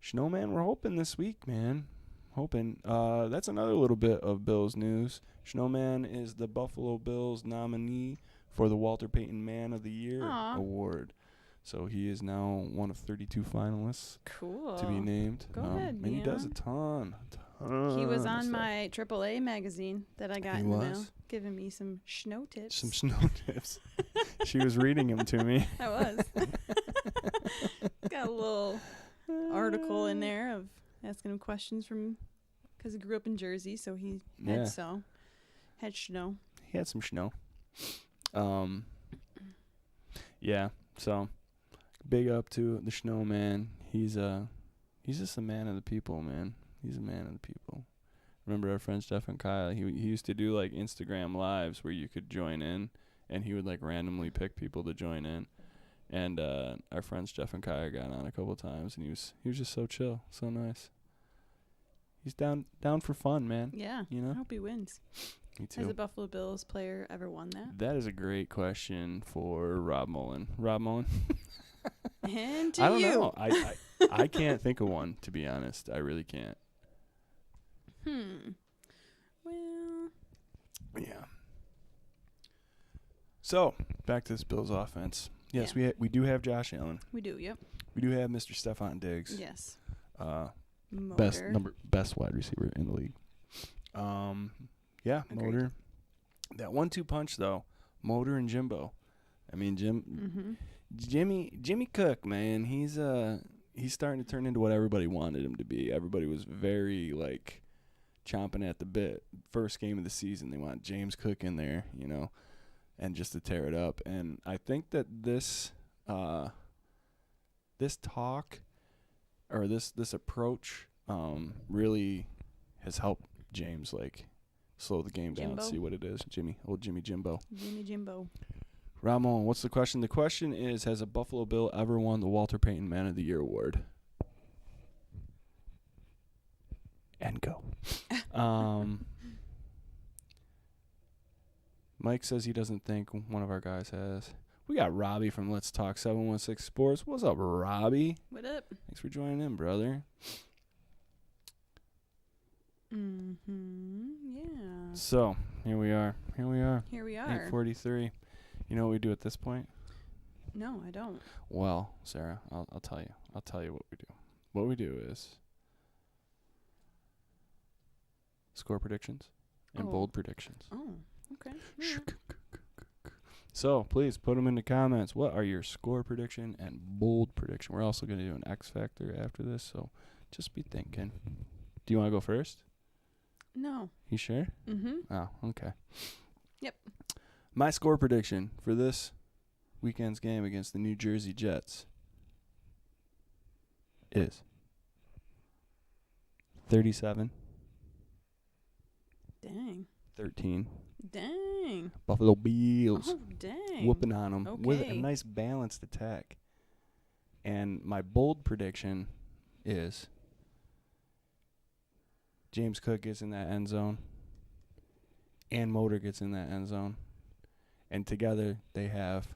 Snowman, we're hoping this week, man. Hoping. That's another little bit of Bills news. Snowman is the Buffalo Bills nominee for the Walter Payton Man of the Year award. So he is now one of 32 finalists to be named. Go ahead, and he does a ton. He was on my AAA magazine that I got in the mail, giving me some snow tips. Some snow tips. She was reading them to me. I was. Got a little article in there of asking him questions because he grew up in Jersey, so he had snow. He had some snow. Yeah, so big up to the Snowman. He's just a man of the people, man. He's a man of the people. Remember our friends Jeff and Kyle? He used to do like Instagram lives where you could join in, and he would like randomly pick people to join in. And our friends Jeff and Kyle got on a couple times, and he was just so chill, so nice. He's down for fun, man. Yeah, you know. I hope he wins. Me too. Has a Buffalo Bills player ever won that? That is a great question for Rob Mullen. Rob Mullen. And to I don't know. I can't think of one, to be honest. I really can't. Well. Yeah. So back to this Bills offense. Yes, we do have Josh Allen. We do. Yep. We do have Mr. Stephon Diggs. Yes. Best wide receiver in the league. Yeah, Agreed. Motor. That 1-2 punch though, Motor and Jimbo. I mean, Jimmy Cook, man, he's starting to turn into what everybody wanted him to be. Everybody was very like chomping at the bit. First game of the season, they want James Cook in there, you know, and just to tear it up. And I think that this talk or this approach really has helped James like slow the game down and see what it is. Jimmy Jimbo. Jimmy Jimbo. Ramon, what's the question? The question is, has a Buffalo Bill ever won the Walter Payton Man of the Year award? And go. Mike says he doesn't think one of our guys has. We got Robbie from Let's Talk 716 Sports. What's up, Robbie? What up? Thanks for joining in, brother. Yeah. So, here we are. 8:43. You know what we do at this point? No, I don't. Well, Sarah, I'll tell you. I'll tell you what we do. What we do is score predictions and bold predictions. Oh, okay. Yeah. So, please put them in the comments. What are your score prediction and bold prediction? We're also going to do an X Factor after this, so just be thinking. Do you want to go first? No. You sure? Mm-hmm. Oh, okay. Yep. My score prediction for this weekend's game against the New Jersey Jets is 37. Dang. 13. Dang. Buffalo Bills. Oh, dang. Whooping on them with a Okay. nice balanced attack. And my bold prediction is James Cook gets in that end zone and Motor gets in that end zone. And together they have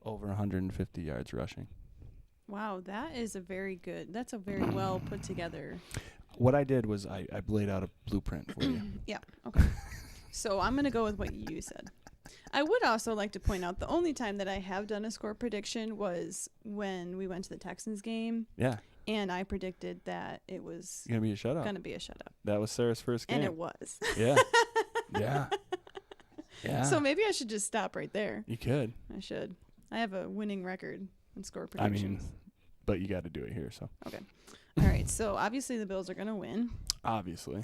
over 150 yards rushing. Wow, that's a very well put together. What I did was I laid out a blueprint for you. Yeah, okay. So I'm going to go with what you said. I would also like to point out the only time that I have done a score prediction was when we went to the Texans game. Yeah. And I predicted that it was going to be a shutout. That was Sarah's first game. And it was. Yeah. Yeah. Yeah. So maybe I should just stop right there. You could. I should. I have a winning record in score predictions. I mean, but you got to do it here, so. Okay. All right. So obviously the Bills are going to win. Obviously.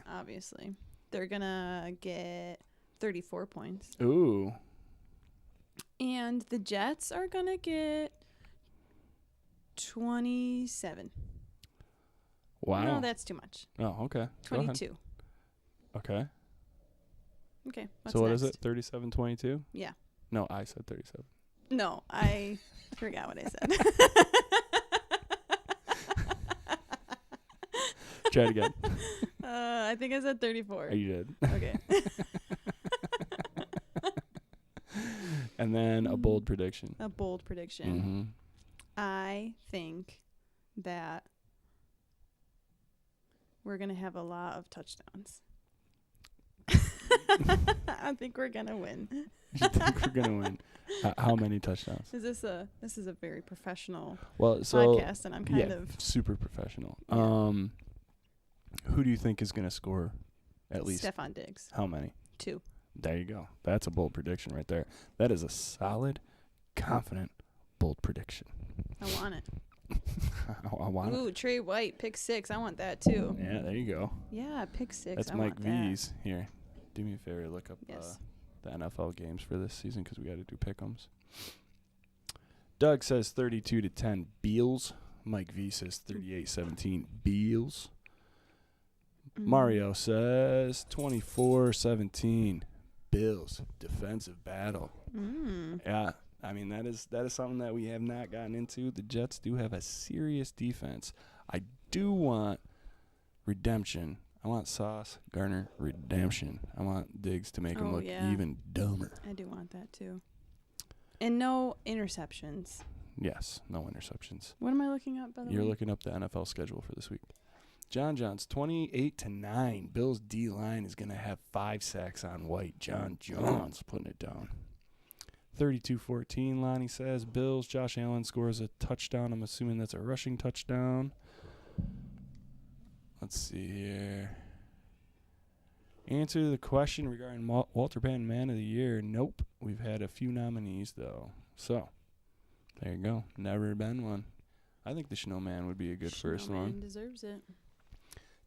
They're going to get 34 points. Ooh. And the Jets are going to get 27. Wow. No, that's too much. Oh, okay. 22. Okay. Okay. So what is it? 37-22? Yeah. No, I said 37. No, I forgot what I said. Try it again. I think I said 34. You did. Okay. And then a bold prediction. A bold prediction. Mm-hmm. I think that we're going to have a lot of touchdowns. I think we're going to win. You think we're going to win? How many touchdowns? This is a very professional so, podcast, and I'm kind of super professional. Yeah. Who do you think is going to score at least? Stephon Diggs. How many? 2. There you go. That's a bold prediction right there. That is a solid, confident, bold prediction. I want it. I want it. Ooh, Trey White, pick 6. I want that too. Yeah, there you go. Yeah, pick 6. That's I Mike want that. V's. Here, do me a favor. Look up Yes. the NFL games for this season because we got to do pick'ems. Doug says 32-10 Beals. Mike V says 38-17 Beals. Mario says 24-17 Bills. Defensive battle. Yeah, I mean that is something that we have not gotten into. The Jets do have a serious defense. I do want redemption. I want Sauce Gardner redemption. I want Diggs to make him look even dumber. I do want that too. And no interceptions. Yes, no interceptions. What am I looking up, by the way? You're looking up the NFL schedule for this week. John John's 28-9. Bills D-line is going to have 5 sacks on White. John John's putting it down. 32-14, Lonnie says. Bills, Josh Allen scores a touchdown. I'm assuming that's a rushing touchdown. Let's see here. Answer to the question regarding Walter Payton Man of the Year. Nope. We've had a few nominees, though. So, there you go. Never been one. I think the Snowman would be a good first one. Deserves it.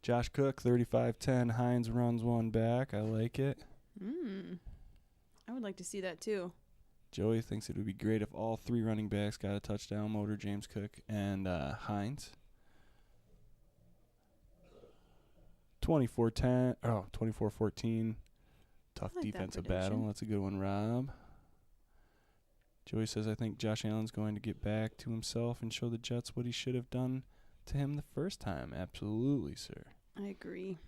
Josh Cook, 35-10. Hines runs one back. I like it. I would like to see that too. Joey thinks it would be great if all 3 running backs got a touchdown. Motor, James Cook, and Hines. 24-14. Tough I like that defensive prediction. battle. That's a good one, Rob. Joey says, I think Josh Allen's going to get back to himself and show the Jets what he should have done to him the first time. Absolutely, sir. I agree.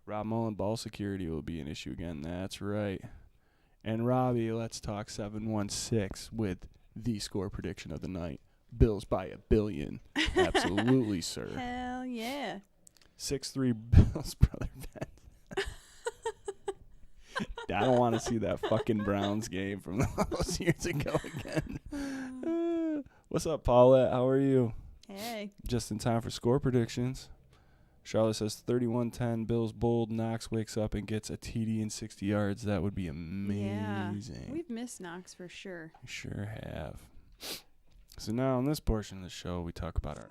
Rob Mullen, ball security will be an issue again. That's right. And Robbie, let's talk 716 with the score prediction of the night. Bills by 1 billion. Absolutely, sir. Hell yeah. 6-3 Bills, brother Ben. I don't want to see that fucking Browns game from those years ago again. What's up, Paulette? How are you? Hey. Just in time for score predictions. Charlotte says 31-10. Bills bold. Knox wakes up and gets a TD and 60 yards. That would be amazing. Yeah. We've missed Knox for sure. We sure have. So now in this portion of the show, we talk about our...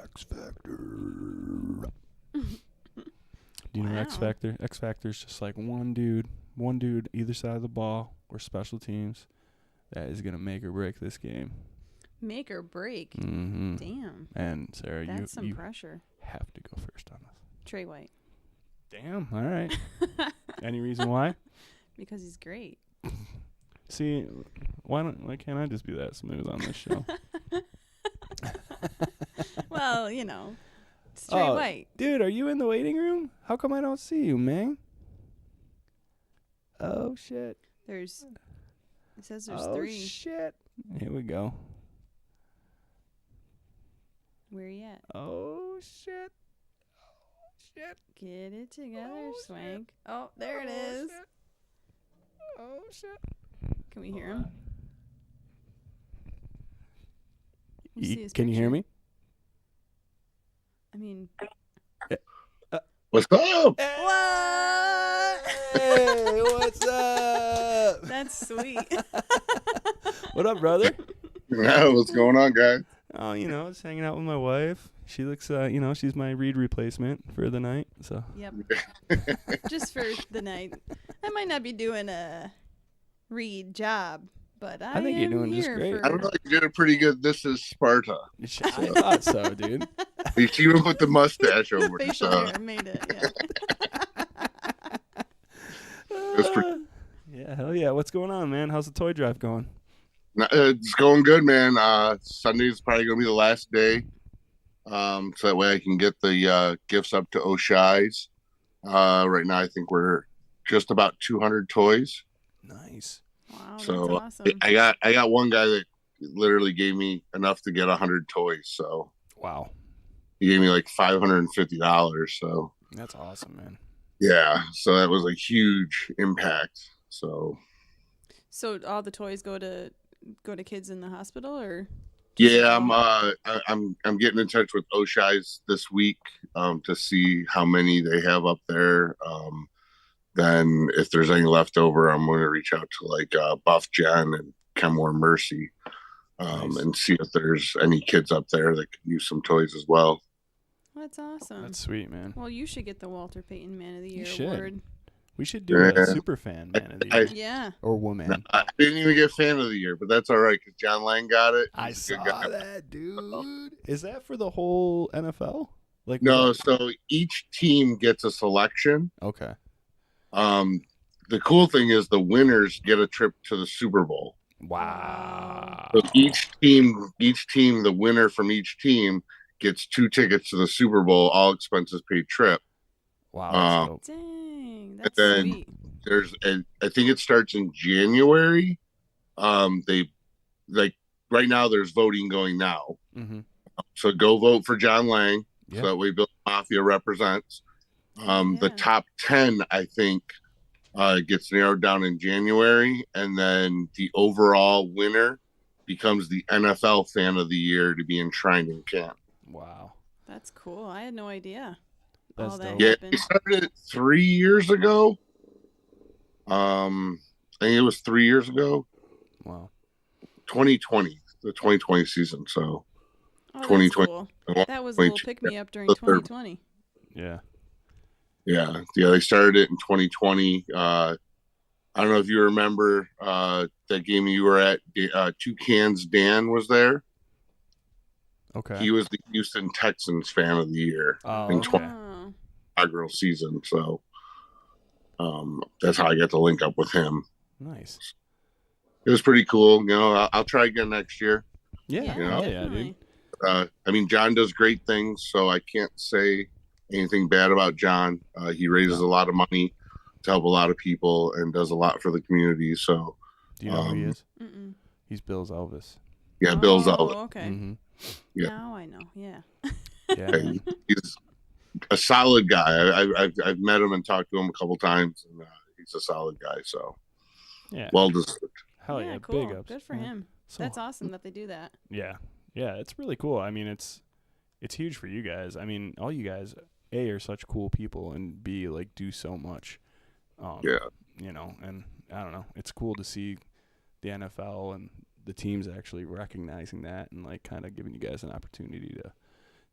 X Factor. Do you know X Factor? X Factor is just like one dude either side of the ball or special teams that is going to make or break this game. Make or break? Mm-hmm. Damn. And Sarah, That's some you pressure. have to go first on this. Trey White. Damn, all right. Any reason why? Because he's great. See, why can't I just be that smooth on this show? Well, it's Trey White. Dude, are you in the waiting room? How come I don't see you, man? Oh, shit. It says there's 3. Oh, shit. Here we go. Where you at? Oh, shit. Oh, shit. Get it together, Oh, Swank. Oh, there it is. Shit. Oh, shit. Can we hear him? Can you hear me? I mean... What's up? What? Hey, what's up? That's sweet. What up, brother? What's going on, guys? Oh, just hanging out with my wife. She looks, she's my Reed replacement for the night. So. Yep. Just for the night. I might not be doing a Reed job, but I think you're doing just great. I don't know. You did it pretty good. This is Sparta. I thought so, dude. You even put the mustache The over it. facial So. hair made it, yeah. That's pretty. Yeah, hell yeah. What's going on, man? How's the toy drive going? It's going good, man. Sunday's probably gonna be the last day. So that way I can get the gifts up to O'Shi's. Right now I think we're just about 200 toys. Nice. Wow, So that's awesome. I got one guy that literally gave me enough to get 100 toys. So Wow. he gave me like $550. So That's awesome, man. yeah, so that was a huge impact. So all the toys go to kids in the hospital, or? yeah, I'm getting in touch with O'Shi's this week to see how many they have up there. Then if there's any left over, I'm going to reach out to like Buff Jen and Kenmore Mercy Nice. and see if there's any kids up there that could use some toys as well. That's awesome. That's sweet, man. Well, you should get the Walter Payton Man of the You Year should. award. We should do a Superfan Man of the Year. Yeah. Or Woman. I didn't even get Fan of the Year, but that's all right because John Lang got it. I He's a saw good guy. that, dude. Is that for the whole NFL? Like No, so each team gets a selection. Okay. The cool thing is the winners get a trip to the Super Bowl. Wow. So each team, the winner from each team gets 2 tickets to the Super Bowl, all expenses paid trip. Wow. That's dope. Dang, that's then sweet. I think it starts in January. They like right now there's voting going now. Mm-hmm. So go vote for John Lang. Yeah. So that way Bill Mafia represents. The Yeah. top 10, I think, gets narrowed down in January, and then the overall winner becomes the NFL Fan of the Year to be enshrined in camp. Wow. That's cool. I had no idea. That's all that dope. Yeah, happened. we started it 3 years ago. I think it was 3 years ago. Wow. 2020, the 2020 season. So Oh, that's 2020. cool. That was a little pick me up during The third. 2020. Yeah. Yeah, they started it in 2020. I don't know if you remember that game you were at. Two Cans Dan was there. Okay. He was the Houston Texans Fan of the Year Oh, in okay. Oh, inaugural season. So that's how I got to link up with him. Nice. It was pretty cool. You know, I'll try again next year. Yeah. You know? Yeah, dude. definitely. I mean, John does great things, so I can't say anything bad about John. He raises a lot of money to help a lot of people and does a lot for the community. So, Do you know who he is? Mm-mm. He's Bill's Elvis. yeah, Bill's Oh, out. okay. Mm-hmm. Yeah. Now I know. Yeah. Yeah. man. He's a solid guy. I've met him and talked to him a couple times, and he's a solid guy. So, Yeah. well deserved. Hell yeah. Cool. Big ups. Good for Yeah. him. So, That's awesome that they do that. Yeah. Yeah. It's really cool. I mean, it's huge for you guys. I mean, all you guys, A, are such cool people, and B, like, do so much. Yeah. You know, and I don't know. It's cool to see the NFL and the teams actually recognizing that and, like, kind of giving you guys an opportunity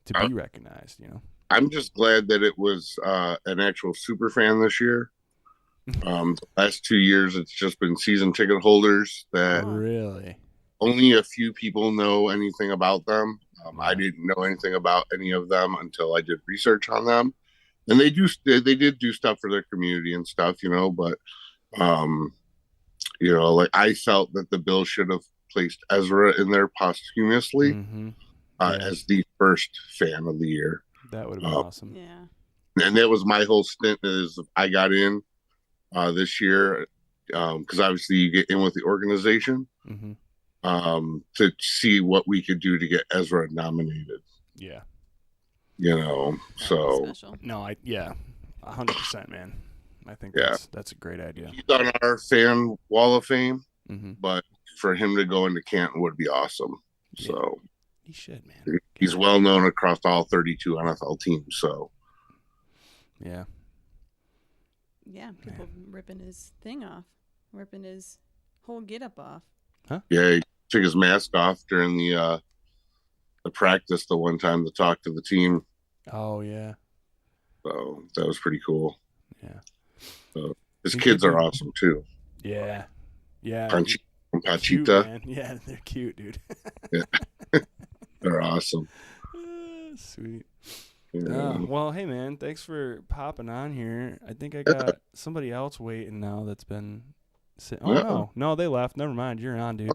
to be recognized, you know? I'm just glad that it was an actual super fan this year. The last 2 years, it's just been season ticket holders that Really? only a few people know anything about them. I didn't know anything about any of them until I did research on them, and they did do stuff for their community and stuff, you know. But you know, like I felt that the Bills should have placed Ezra in there posthumously Mm-hmm. as the first Fan of the Year. That would have been awesome. Yeah. And that was my whole stint. Is I got in this year because obviously you get in with the organization Mm-hmm. to see what we could do to get Ezra nominated. Yeah. You know, so Special. No, 100%, man. I think Yeah. that's a great idea. he's on our fan wall of fame, Mm-hmm. but for him to go into Canton would be awesome. So He should, man. he's well known across all 32 NFL teams. So Yeah. Yeah. People ripping his thing off, ripping his whole getup off. yeah, he took his mask off during the practice the one time to talk to the team. Oh, yeah. So that was pretty cool. Yeah. So his He's kids good are dude. awesome too. Yeah. Yeah. Panchita and Cute, Pachita, man. Yeah, they're cute, dude. they're awesome. Sweet. Well, hey man, thanks for popping on here. I think I got somebody else waiting now that's been sitting. Oh no, they left. Never mind, you're on, dude.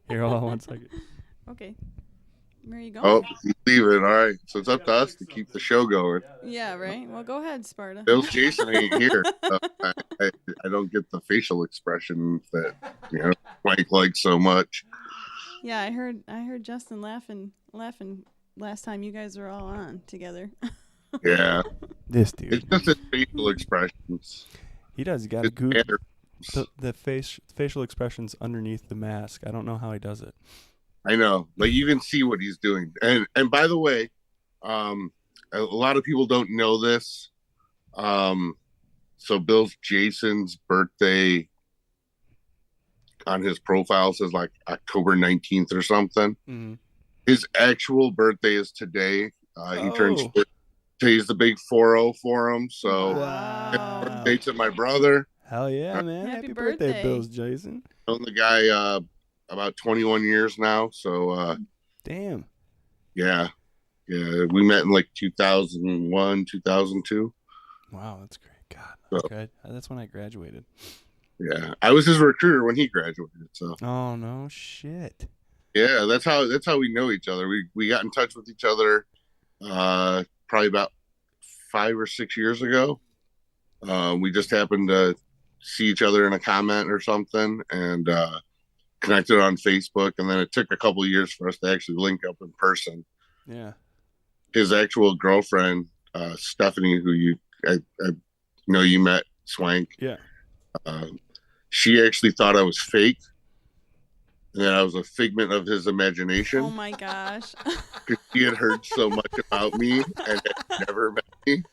Here, hold on 1 second. Okay. Where are you going? Oh, he's leaving. All right. So it's up to us to keep the show going. Yeah, right. Well, go ahead, Sparta. Bill's Jason ain't here. I don't get the facial expression that Mike likes so much. Yeah, I heard Justin laughing last time you guys were all on together. Yeah. This dude. It's just his facial expressions. He does. He got a good the facial expressions underneath the mask. I don't know how he does it. I know, like you can see what he's doing. And by the way, a lot of people don't know this. So Jason's birthday on his profile says like October 19th or something. Mm-hmm. His actual birthday is today. He turns. Today's the big 4-0 for him. So happy birthday to my brother. Hell yeah, man! Happy birthday, Bill's Jason. I've known the guy about 21 years now. So damn. Yeah. We met in like 2001, 2002. Wow, that's great. God, that's good. That's when I graduated. Yeah, I was his recruiter when he graduated. So. Oh no shit. Yeah, that's how we know each other. We got in touch with each other probably about 5 or 6 years ago. We just happened to see each other in a comment or something and connected on Facebook, and then it took a couple of years for us to actually link up in person. Yeah. His actual girlfriend, Stephanie, who I know you met, Swank. Yeah. She actually thought I was fake, and that I was a figment of his imagination. Oh my gosh. Because she had heard so much about me and had never met me.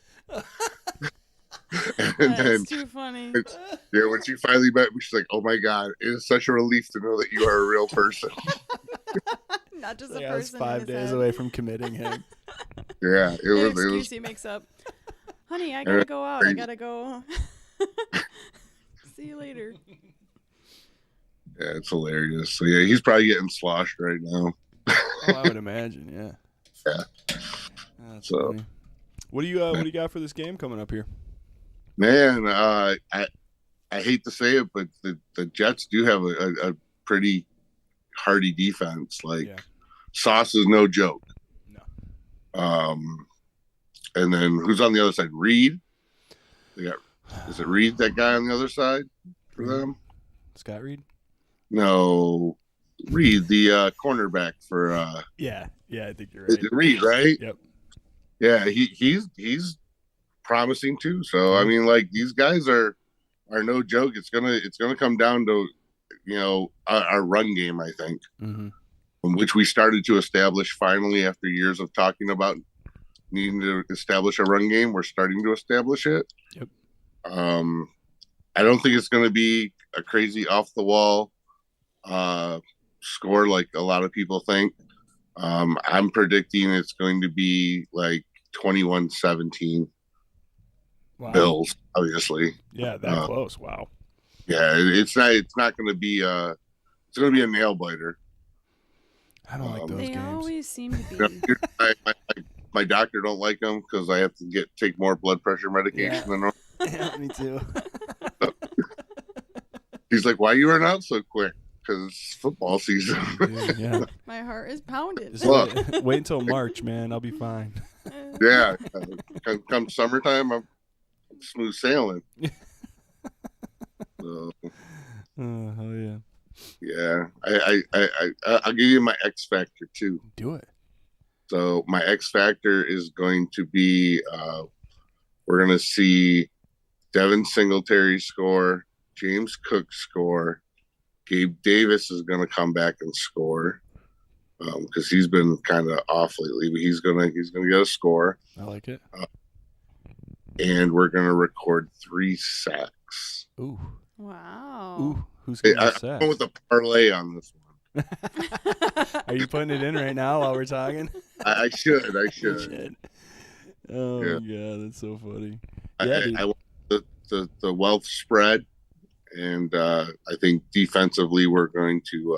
And That's too funny. Yeah, when she finally met me, she's like, "Oh my God, it is such a relief to know that you are a real person." Not just like a person. I was 5 days away from committing him. Yeah, it was. Excuse he makes up. Honey, I gotta go out. I gotta go. See you later. Yeah, it's hilarious. So yeah, he's probably getting sloshed right now. Oh, I would imagine. Yeah. Yeah. That's funny. What do you got for this game coming up here? Man, I hate to say it, but the Jets do have a pretty hardy defense. Like Sauce is no joke. No. And then who's on the other side? Reed. Is it Reed, that guy on the other side for them? Scott Reed? No, Reed, the cornerback for. Yeah, I think you're right. Reed, right? Yep. Yeah, he's promising too. So I mean, like these guys are no joke. It's gonna come down to our run game, I think, which we started to establish finally after years of talking about needing to establish a run game. We're starting to establish it. Yep. I don't think it's going to be a crazy off the wall score like a lot of people think. I'm predicting it's going to be like 21-17. Wow. Bills, obviously. Yeah, that close. Wow. Yeah, it's not going to be it's going to be a nail biter. I don't like those they games. They always seem to be. My doctor don't like them because I have to take more blood pressure medication than normal. Yeah, me too. He's like, "Why you run out so quick?" Because it's football season. Yeah. My heart is pounding. Wait until March, man. I'll be fine. Yeah. Come summertime, I'm smooth sailing. So, hell yeah. Yeah. I'll give you my X factor too. Do it. So my X factor is going to be we're going to see Devin Singletary score, James Cook score, Gabe Davis is going to come back and score because he's been kind of off lately, but he's gonna get a score. I like it. And we're going to record 3 sacks. Ooh. Wow. Ooh. Who's going to sack? I'm going with a parlay on this one. Are you putting it in right now while we're talking? I should. You should. Oh my God, that's so funny. I want the wealth spread, and I think defensively we're going to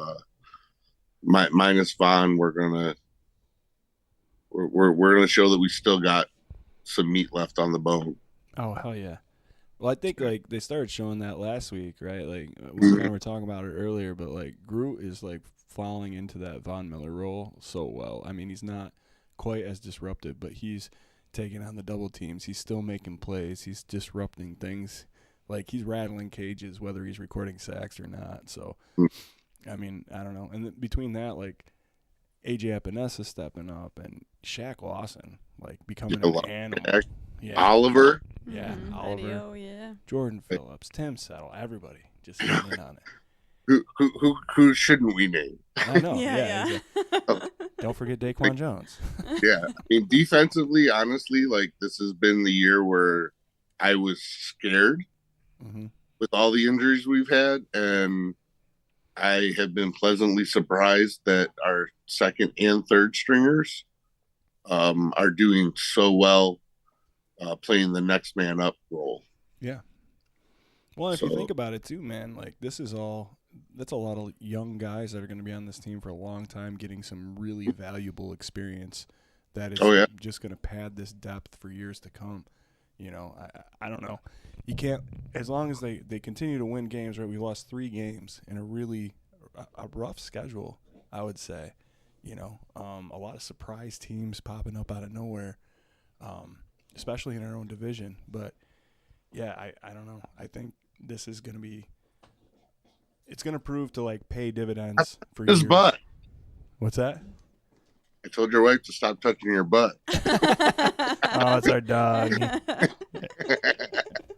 minus Vaughn. We're we're going to show that we still got some meat left on the bone. Oh, hell yeah. Well, I think, like, they started showing that last week, right? Like, we kind of were talking about it earlier, but, like, Groot is, like, falling into that Von Miller role so well. I mean, he's not quite as disruptive, but he's taking on the double teams. He's still making plays. He's disrupting things. Like, he's rattling cages, whether he's recording sacks or not. So, I mean, I don't know. And between that, like, AJ Epinesa stepping up and Shaq Lawson, like, becoming an animal. Yeah. Oliver. Yeah, Mhm. Oliver. Video, yeah. Jordan Phillips, Tim Settle, everybody just getting in on it. Who shouldn't we name? I know. Yeah. Exactly. Don't forget Daquan Jones. Yeah, I mean, defensively, honestly, like, this has been the year where I was scared with all the injuries we've had, and I have been pleasantly surprised that our second and third stringers are doing so well, playing the next man up role. Yeah. Well, if you think about it too, man, like, that's a lot of young guys that are going to be on this team for a long time, getting some really valuable experience that is just going to pad this depth for years to come. You know, I don't know. You can't, as long as they continue to win games, right? We lost 3 games in a really a rough schedule, I would say. You know, a lot of surprise teams popping up out of nowhere, especially in our own division. But, yeah, I don't know. I think this is going to be – it's going to prove to, like, pay dividends for years. His butt. What's that? I told your wife to stop touching your butt. Oh, it's our dog.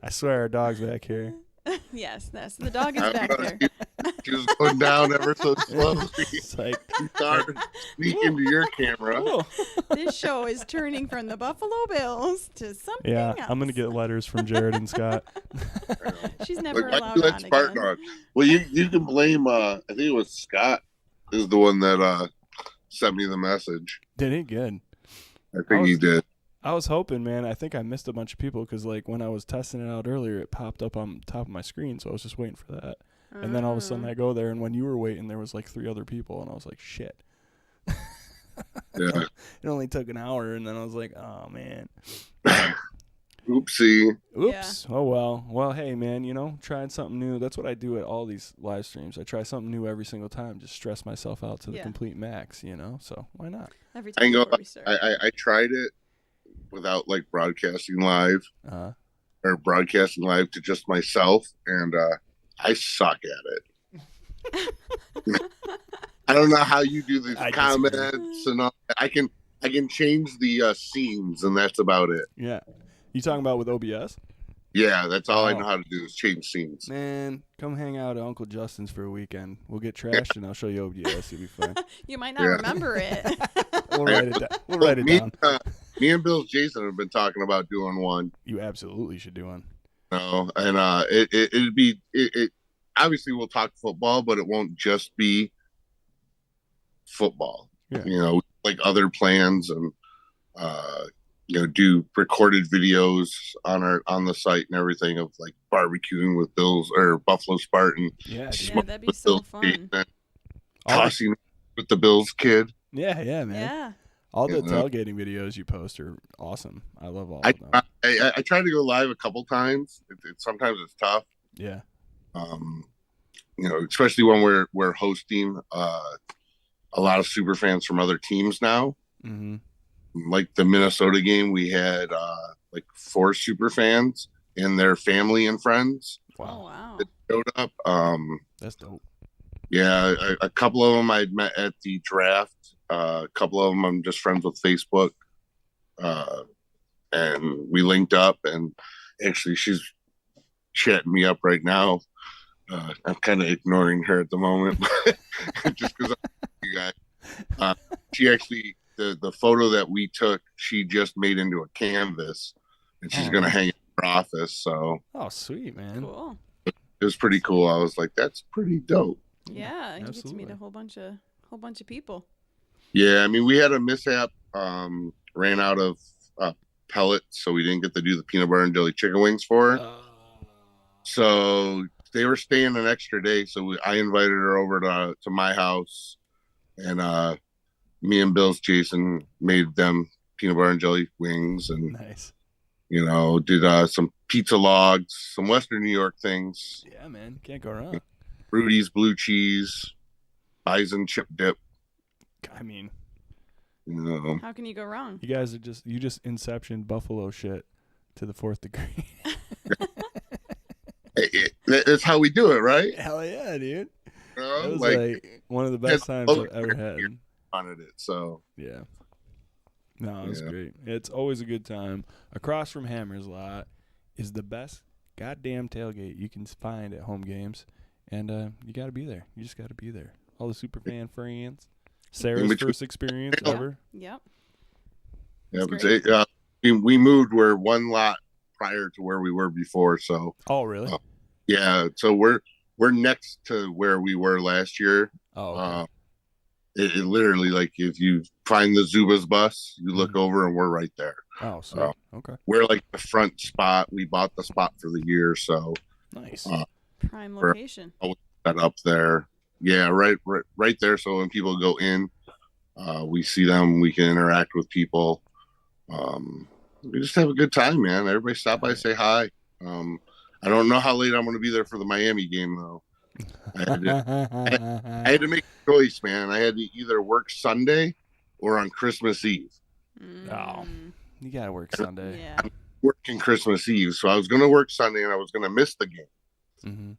I swear our dog's back here. Yes, the dog is back there. She was going down ever so slowly. It's like, She started sneaking to your camera. This show is turning from the Buffalo Bills to something else. I'm going to get letters from Jared and Scott. She's never Like, allowed on Spartan again. on. Well, you can blame, I think it was Scott is the one that sent me the message. Did he? Good. I think he did. I was hoping, man. I think I missed a bunch of people because, like, when I was testing it out earlier, it popped up on top of my screen, so I was just waiting for that. And then all of a sudden I go there, and when you were waiting, there was, like, 3 other people, and I was like, shit. Yeah. It only took an hour, and then I was like, oh, man. Oopsie. Oops. Yeah. Oh, well. Well, hey, man, you know, trying something new. That's what I do at all these live streams. I try something new every single time, just stress myself out to the complete max, you know? So why not? Every time I tried it without, like, broadcasting live or broadcasting live to just myself, and I suck at it. I don't know how you do these comments and all. I can change the scenes, and that's about it. Yeah. You talking about with OBS? Yeah, that's all I know how to do is change scenes. Man, come hang out at Uncle Justin's for a weekend. We'll get trashed, and I'll show you OBS. You'll be fine. You might not remember it. We'll write it down. We'll write it down. Me and Bill's Jason have been talking about doing one. You absolutely should do one. No, and it'd be obviously we'll talk football, but it won't just be football. Yeah. You know, like other plans and you know, do recorded videos on the site and everything of like barbecuing with Bills or Buffalo Spartan. Yeah, that'd be so fun. Tossing with the Bills kid. Yeah, man. Yeah. All the tailgating videos you post are awesome. I love all of them. I tried to go live a couple times. Sometimes it's tough. Yeah. You know, especially when we're hosting a lot of super fans from other teams now. Mm-hmm. Like the Minnesota game, we had like 4 super fans and their family and friends. Wow. Oh, wow. That showed up. That's dope. Yeah, a couple of them I'd met at the draft. A couple of them I'm just friends with Facebook. And we linked up, and actually she's chatting me up right now. I'm kind of ignoring her at the moment, just because you guys. She actually, the photo that we took, she just made into a canvas, and she's going to hang it in her office. So, oh, sweet, man. Cool. It was pretty cool. I was like, that's pretty dope. Yeah, you get to meet a whole bunch of people. Yeah, I mean, we had a mishap. Ran out of pellets, so we didn't get to do the peanut butter and jelly chicken wings for her. So they were staying an extra day, so I invited her over to my house, and me and Bill's Jason made them peanut butter and jelly wings, and Nice. did some pizza logs, some Western New York things. Yeah, man. Can't go wrong. Rudy's blue cheese, bison chip dip. I mean, How can you go wrong? you guys you just inception Buffalo shit to the 4th degree. That's how we do it, right? Hell yeah, dude. You know, That was like one of the best times I've ever had. Wanted it, so Yeah. No, it was Yeah. great. It's always a good time. Across from Hammer's Lot is the best goddamn tailgate you can find at home games. And you got to be there. You just got to be there. All the superfan friends. Sarah's first experience ever. Yep. yeah. That's But we moved. We're one lot prior to where we were before, so Oh, really? yeah. So we're next to where we were last year. Oh, okay. It literally, like, if you find the Zubas bus, you look over and we're right there. Oh, sweet. Okay. We're like the front spot. We bought the spot for the year, so Nice. Prime location. that up there. Yeah, right there. So when people go in, we see them. We can interact with people. We just have a good time, man. Everybody stop by, say hi. I don't know how late I'm going to be there for the Miami game, though. I had to make a choice, man. I had to either work Sunday or on Christmas Eve. Oh. You got to work Sunday. Yeah. Working Christmas Eve, so I was going to work Sunday and I was going to miss the game. Mm-hmm.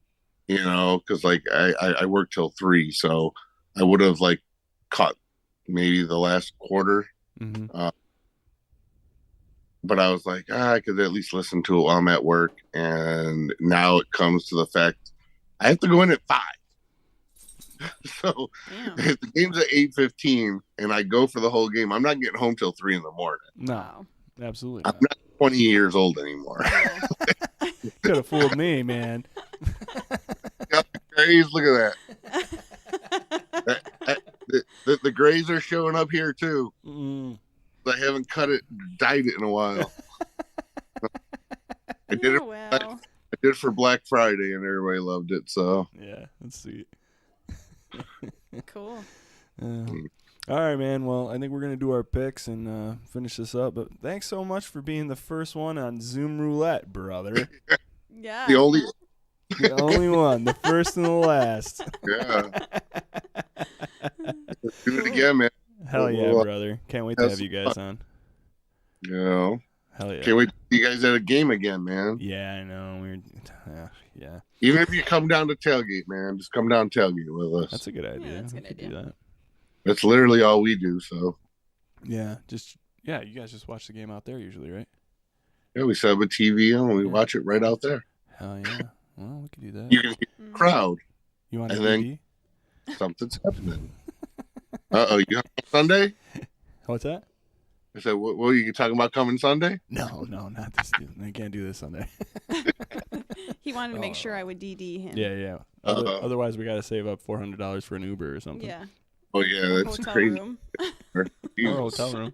Because like I worked till 3, so I would have like caught maybe the last quarter. Mm-hmm. But I was like, I could at least listen to it while I'm at work. And now it comes to the fact I have to go in at 5. So if the game's at 8:15 and I go for the whole game, I'm not getting home till 3 in the morning. No, absolutely I'm not. not 20 years old anymore. Could have fooled me, man. Grays, look at that. The grays are showing up here too. Mm. I haven't dyed it in a while. I did it. Well. I did it for Black Friday, and everybody loved it. So Yeah, that's sweet. Cool. All right, man. Well, I think we're gonna do our picks and finish this up. But thanks so much for being the first one on Zoom Roulette, brother. Yeah. the only one, the first and the last. Yeah. Let's do it again, man. Hell yeah, brother. Can't wait to have you guys on. Hell yeah. Can't wait to see you guys at a game again, man. Yeah, I know. Yeah. Even if you come down to tailgate, man, just come down tailgate with us. That's a good idea. that's a good We could idea. do that. That's literally all we do. So Yeah, you guys just watch the game out there usually, right? yeah, we set up a TV and we watch it right out there. Hell yeah. Well, we could do that. You can hear the crowd. You want a and then- DD? Something's happening. You have Sunday? What's that? I said, what were you talking about coming Sunday? No, not this. I can't do this Sunday. He wanted to make sure I would DD him. Yeah. Otherwise, we got to save up $400 for an Uber or something. Yeah. Oh, yeah, that's Hotel crazy. room. Or Jesus. a hotel room.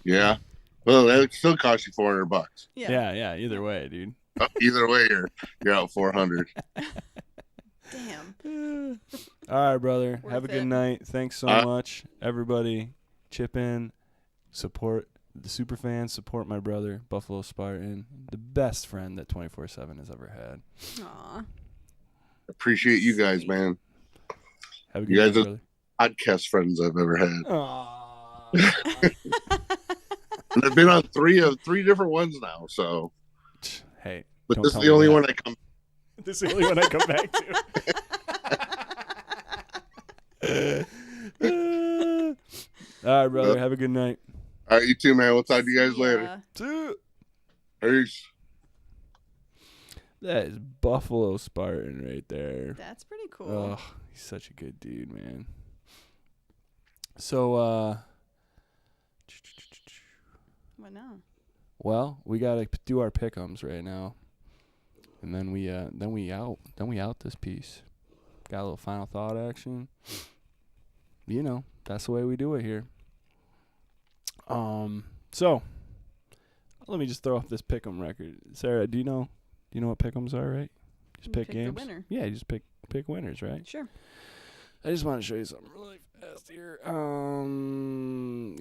Yeah. Well, that still cost you $400. Yeah. Either way, dude. Either way, you're out $400. Damn. All right, brother. Worth Have a good it. night. Thanks so much, everybody. Chip in, support the super fans, support my brother, Buffalo Spartan, the best friend that 24/7 has ever had. Aw. Appreciate you guys, man. Have a You good guys night, are podcast friends I've ever had. brother. And I've been on three different ones now. So, Hey, but don't this is tell the me only that. one I come. This is the only one I come back to. All right, brother. Have a good night. All right, you too, man. We'll talk to you guys later. Peace. That is Buffalo Spartan right there. That's pretty cool. Oh, he's such a good dude, man. So, What now? well, we gotta do our pick'ems right now, and then we out this piece. Got a little final thought action. You know, that's the way we do it here. So let me just throw off this pick'em record. Sarah, do you know what pick'ems are, right? Just You pick pick the games. winner. Yeah, you just pick winners, right? Sure. I just want to show you something really fast here.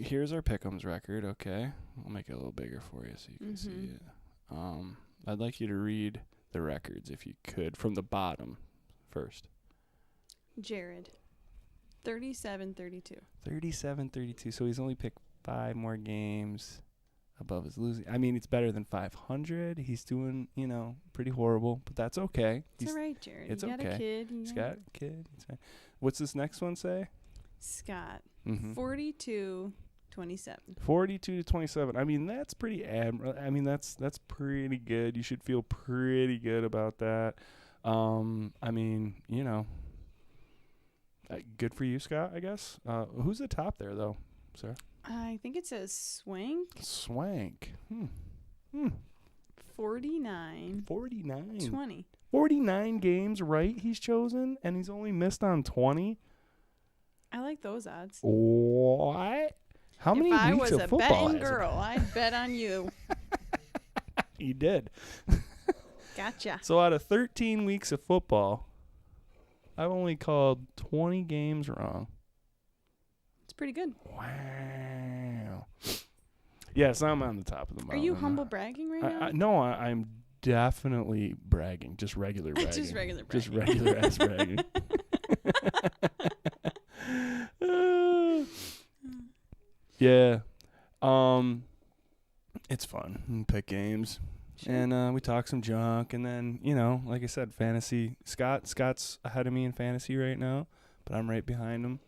Here's our Pick'ems record. Okay, I'll make it a little bigger for you so you can see it. I'd like you to read the records if you could from the bottom first. Jared, 37-32. 37-32. So he's only picked 5 more games above his losing. I mean, it's better than 500. He's doing, pretty horrible, but that's okay. It's all right, Jared. It's you got okay. a kid. He's got a kid. It's fine. What's this next one say? Scott, Mm-hmm. 42-27. 42-27. I mean, that's pretty that's pretty good. You should feel pretty good about that. Good for you, Scott, I guess. Who's the top there, though, sir? I think it says Swank. Swank. 49. 20. 49 games right he's chosen, and he's only missed on 20? I like those odds. What? How many if I weeks was of a football betting has it? girl, I'd bet on you. He did. Gotcha. So out of 13 weeks of football, I've only called 20 games wrong. It's pretty good. Wow. Yes, I'm on the top of the mountain. Are you humble bragging right now? No, I'm definitely bragging. Just regular bragging. Just regular Just bragging. regular ass bragging. Yeah. It's fun. We pick games. Sure. And we talk some junk, and then, like I said, fantasy. Scott's ahead of me in fantasy right now, but I'm right behind him.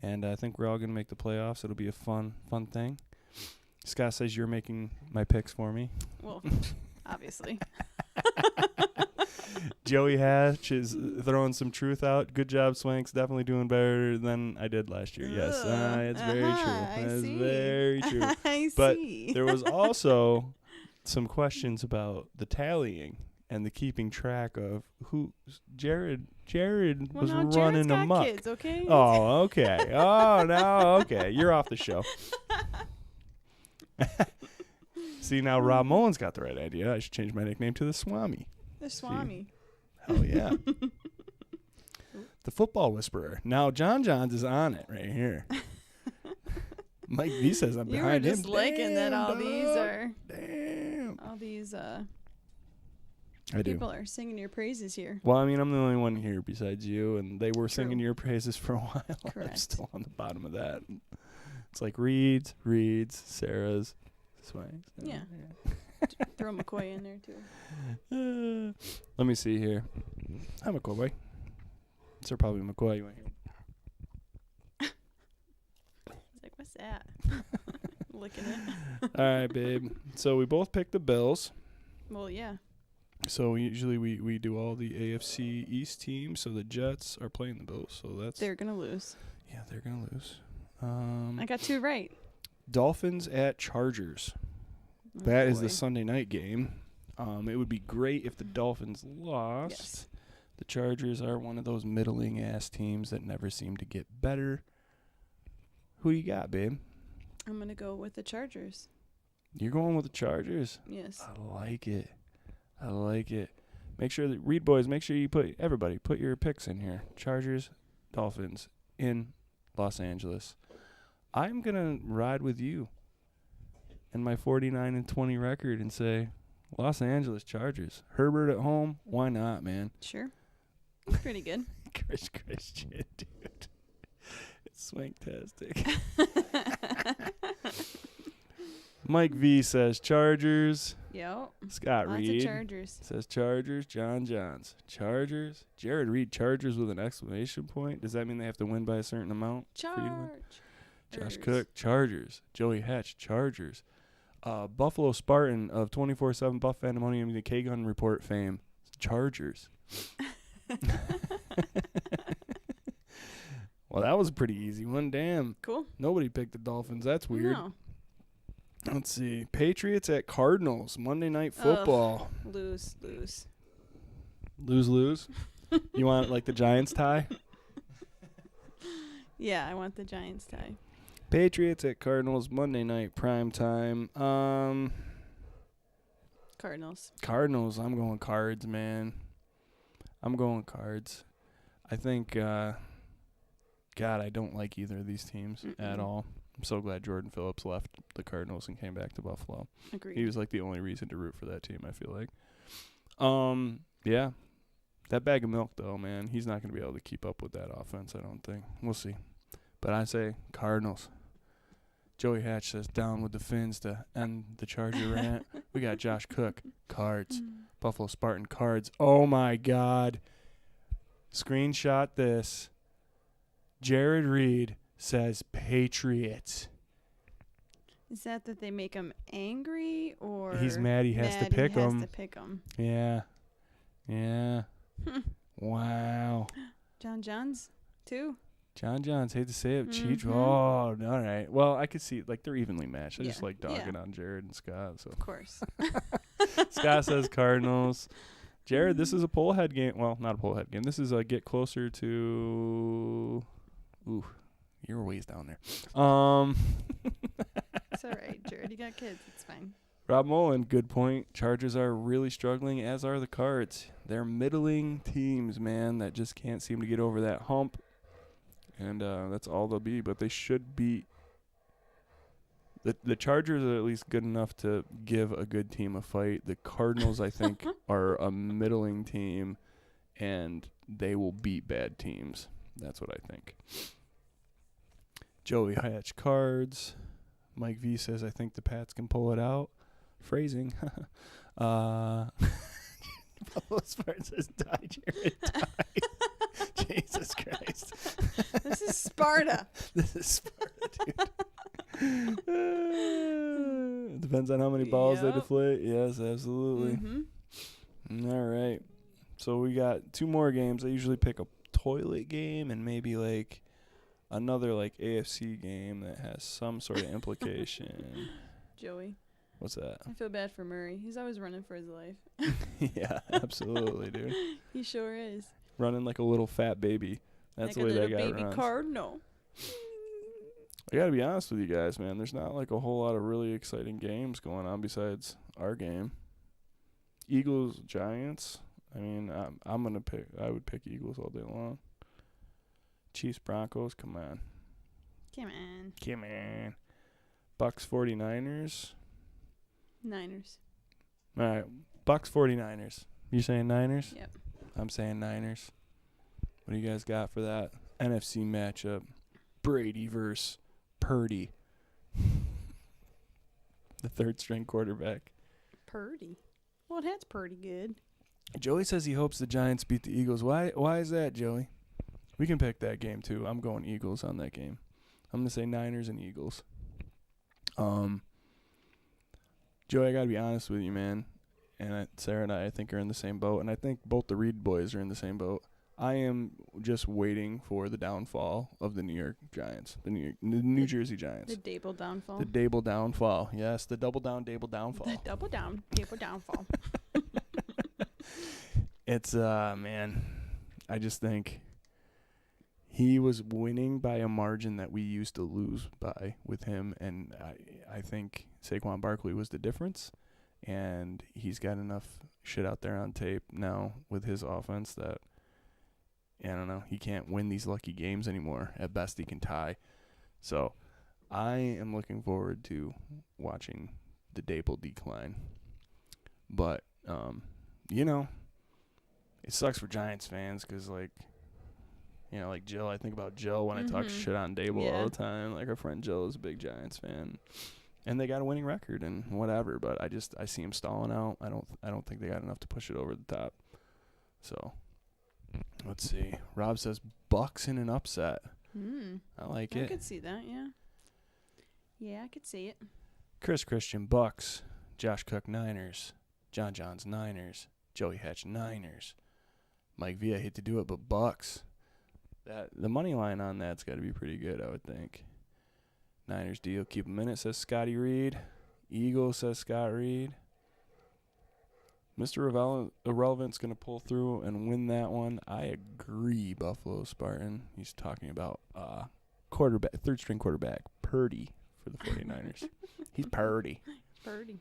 And I think we're all going to make the playoffs. It'll be a fun thing. Scott says you're making my picks for me. Well, obviously. Joey Hatch is throwing some truth out. Good job, Swank's definitely doing better than I did last year. Yes, it's very true. That is very true. I But see. there was also some questions about the tallying and the keeping track of who Jared Well, was now Jared's running got amok. kids, okay? Oh, okay. Oh, no, okay. You're off the show. See, now Rob Mullen's got the right idea. I should change my nickname to the Swami. The Swami. Hell yeah. The Football Whisperer. Now, John Johns is on it right here. Mike V says I'm You were behind him. just liking that all Damn, these dog. are Damn. all these I do. people are singing your praises here. Well, I mean, I'm the only one here besides you, and they were singing True. your praises for a while. I'm Correct. still on the bottom of that. It's like Reed's, Sarah's, Swanks. Yeah. Throw McCoy in there too. Let me see here. Hi, McCoy. Sir, probably McCoy. You want here? It's like, what's that? Licking it. All right, babe. So we both picked the Bills. Well, yeah. So usually we do all the AFC East teams. So the Jets are playing the Bills. So that's They're gonna lose. yeah, they're gonna lose. I got 2 right. Dolphins at Chargers. Oh, That is boy. the Sunday night game. It would be great if the Dolphins lost. Yes. The Chargers are one of those middling ass teams that never seem to get better. Who you got, babe? I'm gonna go with the Chargers. You're going with the Chargers? Yes. I like it. Make sure that Reed boys, make sure you put your picks in here. Chargers, Dolphins in Los Angeles. I'm going to ride with you and my 49-20 record and say Los Angeles Chargers. Herbert at home, why not, man? Sure. It's pretty good. Christian, dude. It's swanktastic. Mike V says Chargers. Yep. Scott Lots Reed of Chargers. says Chargers. John Johns. Chargers. Jared Reed, Chargers with an exclamation point. Does that mean they have to win by a certain amount? for you to win? Josh Cook, Chargers. Joey Hatch, Chargers. Buffalo Spartan of 24/7 Buff Pandemonium, the K-Gun Report fame, Chargers. Well, that was a pretty easy one. Damn. Cool. Nobody picked the Dolphins. That's weird. No. Let's see. Patriots at Cardinals. Monday Night Football. Lose. Lose. You want like the Giants tie? Yeah, I want the Giants tie. Patriots at Cardinals. Monday night prime time. Cardinals. Cardinals. I'm going Cards, man. I'm going Cards. I think God, I don't like either of these teams at all. I'm so glad Jordan Phillips left the Cardinals and came back to Buffalo. Agreed. He was like the only reason to root for that team, I feel like. Yeah. That bag of milk, though, man, he's not going to be able to keep up with that offense, I don't think. We'll see. But I say Cardinals. Joey Hatch says down with the Finns to end the Charger rant. We got Josh Cook, Cards. Buffalo Spartan, Cards. Oh, my God. Screenshot this. Jared Reed says Patriots. Is that they make him angry, or he's mad he has to pick him? him? To pick him. Yeah. Wow. John's too. John's, hate to say it, Cheech. Oh, all right. Well, I could see they're evenly matched. I just like dogging on Jared and Scott. So of course. Scott says Cardinals. Jared, this is a pull ahead game. Well, not a pull ahead game. This is a get closer to. Ooh, you're ways down there. It's all right, Jared. You got kids. It's fine. Rob Mullen, good point. Chargers are really struggling, as are the Cards. They're middling teams, man, that just can't seem to get over that hump. And that's all they'll be. But they should beat. The Chargers are at least good enough to give a good team a fight. The Cardinals, I think, are a middling team, and they will beat bad teams. That's what I think. Joey Hatch, Cards. Mike V says, I think the Pats can pull it out. Phrasing. Buffalo Spartan says, die, Jared, die. Jesus Christ. This is Sparta. This is Sparta, dude. Depends on how many balls they deflate. Yes, absolutely. All right. So we got 2 more games. I usually pick a toilet game and maybe like another like AFC game that has some sort of implication. Joey. What's that? I feel bad for Murray. He's always running for his life. Yeah, absolutely, dude. He sure is. Running like a little fat baby. That's like the way that guy baby runs. Cardinal. I gotta be honest with you guys, man. There's not like a whole lot of really exciting games going on besides our game. Eagles, Giants. I mean, I'm gonna pick. I would pick Eagles all day long. Chiefs, Broncos. Come on. Come on. Bucks, 49ers. Niners. All right. Bucks, 49ers. You saying Niners? Yep. I'm saying Niners. What do you guys got for that NFC matchup? Brady versus Purdy. The third string quarterback. Purdy. Well, that's pretty good. Joey says he hopes the Giants beat the Eagles. Why is that, Joey? We can pick that game, too. I'm going Eagles on that game. I'm going to say Niners and Eagles. Joey, I got to be honest with you, man. And Sarah and I think, are in the same boat. And I think both the Reed boys are in the same boat. I am just waiting for the downfall of the New York Giants, the New Jersey Giants. The Dable downfall. The Dable downfall. Yes, the double down Dable downfall. The double down Dable downfall. It's, man, I just think he was winning by a margin that we used to lose by with him, and I think Saquon Barkley was the difference, and he's got enough shit out there on tape now with his offense that, I don't know, he can't win these lucky games anymore. At best, he can tie. So I am looking forward to watching the Dable decline. But, it sucks for Giants fans because, like Jill, I think about Jill when I talk shit on Dable all the time. Like, our friend Jill is a big Giants fan. And they got a winning record and whatever, but I see him stalling out. I don't think they got enough to push it over the top. So, let's see. Rob says Bucks in an upset. I like it. I could see that, yeah. Yeah, I could see it. Christian, Bucks. Josh Cook, Niners. John's, Niners. Joey Hatch, Niners. Mike V, I hate to do it, but Bucks. The money line on that's got to be pretty good, I would think. Niners deal. Keep a minute, says Scotty Reed. Eagles, says Scott Reed. Mr. Irrelevant's going to pull through and win that one. I agree, Buffalo Spartan. He's talking about quarterback, third-string quarterback, Purdy for the 49ers. He's Purdy. Purdy.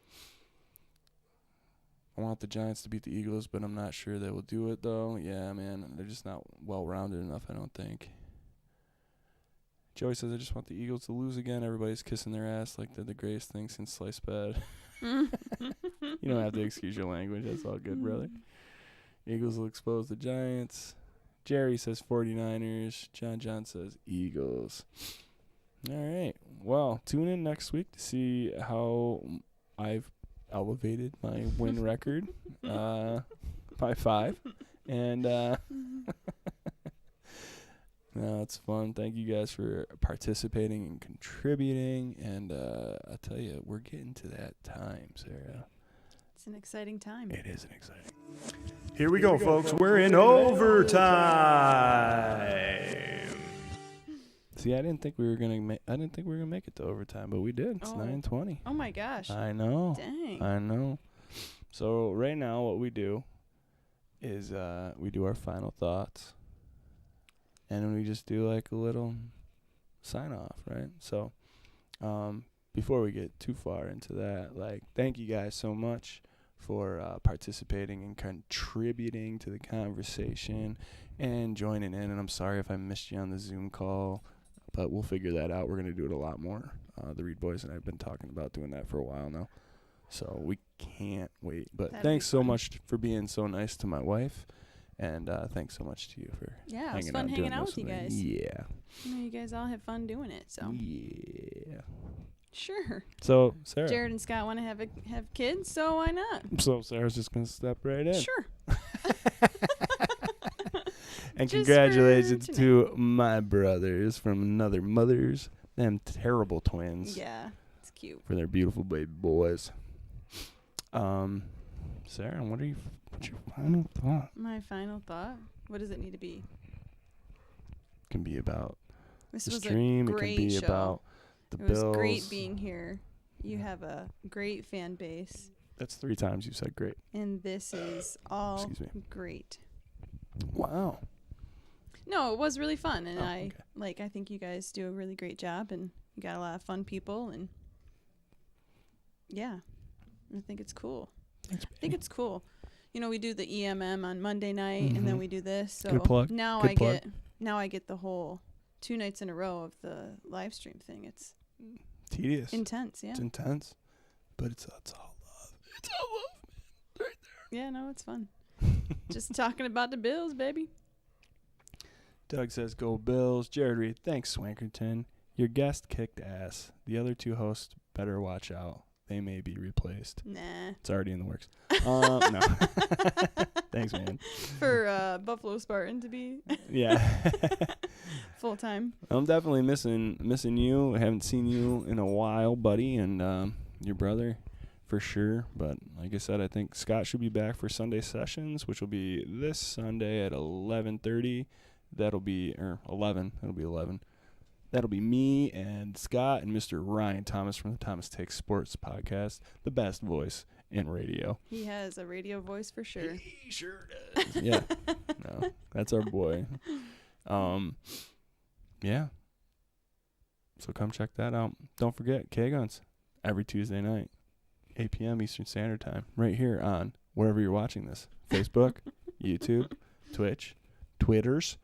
I want the Giants to beat the Eagles, but I'm not sure they will do it, though. Yeah, man, they're just not well-rounded enough, I don't think. Joey says, I just want the Eagles to lose again. Everybody's kissing their ass like they're the greatest thing since sliced bread. You don't have to excuse your language. That's all good, brother. Eagles will expose the Giants. Jerry says 49ers. John says Eagles. All right. Well, tune in next week to see how I've elevated my win record by 5. And no, it's fun. Thank you guys for participating and contributing. And I tell you, we're getting to that time, Sarah. It's an exciting time. It is an exciting. Here we go, folks. We're in overtime. See, I didn't think we were gonna make it to overtime, but we did. It's 9:20. Oh my gosh. I know. Dang. I know. So right now, what we do is we do our final thoughts, and then we just do like a little sign off, right? So before we get too far into that, like, thank you guys so much for participating and contributing to the conversation and joining in. And I'm sorry if I missed you on the Zoom call, but we'll figure that out. We're going to do it a lot more. The Reed Boys and I have been talking about doing that for a while now. So we can't wait. But thanks so much for being so nice to my wife. And thanks so much to you for Yeah, it was hanging fun out, hanging doing out this with you me. guys. Yeah. You guys all have fun doing it, so. Yeah. Sure. So, Sarah. Jared and Scott want to have kids, so why not? So Sarah's just going to step right in. Sure. And Just congratulations for to my brothers from another mothers, them terrible twins. Yeah, it's cute. For their beautiful baby boys. Sarah, what's your final thought? My final thought? What does it need to be? It can be about This the was stream. a It great can be show. about the It Bills. was great being here. You have a great fan base, That's 3 times you said great. and this is all Excuse me. great. Wow. No, it was really fun, and Oh, okay. I think you guys do a really great job, and you got a lot of fun people, and yeah, I think it's cool. Thanks, I think it's cool. You know, we do the EMM on Monday night, and then we do this. So Good plug. now Good plug. I get the whole 2 nights in a row of the live stream thing. It's Tedious. intense, yeah. It's intense. But it's all love. It's all love, man. Right Yeah, no, it's fun. Just talking about the Bills, baby. Doug says, go Bills. Jared Reed, thanks, Swankerton. Your guest kicked ass. The other 2 hosts better watch out. They may be replaced. Nah. It's already in the works. No. Thanks, man. For Buffalo Spartan to be Yeah. full time. I'm definitely missing you. I haven't seen you in a while, buddy, and your brother for sure. But like I said, I think Scott should be back for Sunday sessions, which will be this Sunday at 11:30. That'll be 11. That'll be 11. That'll be me and Scott and Mr. Ryan Thomas from the Thomas Takes Sports podcast, the best voice in radio. He has a radio voice for sure. He sure does. Yeah. No, that's our boy. Yeah. So come check that out. Don't forget, K-Guns, every Tuesday night, 8 p.m. Eastern Standard Time, right here on wherever you're watching this. Facebook, YouTube, Twitch, Twitters,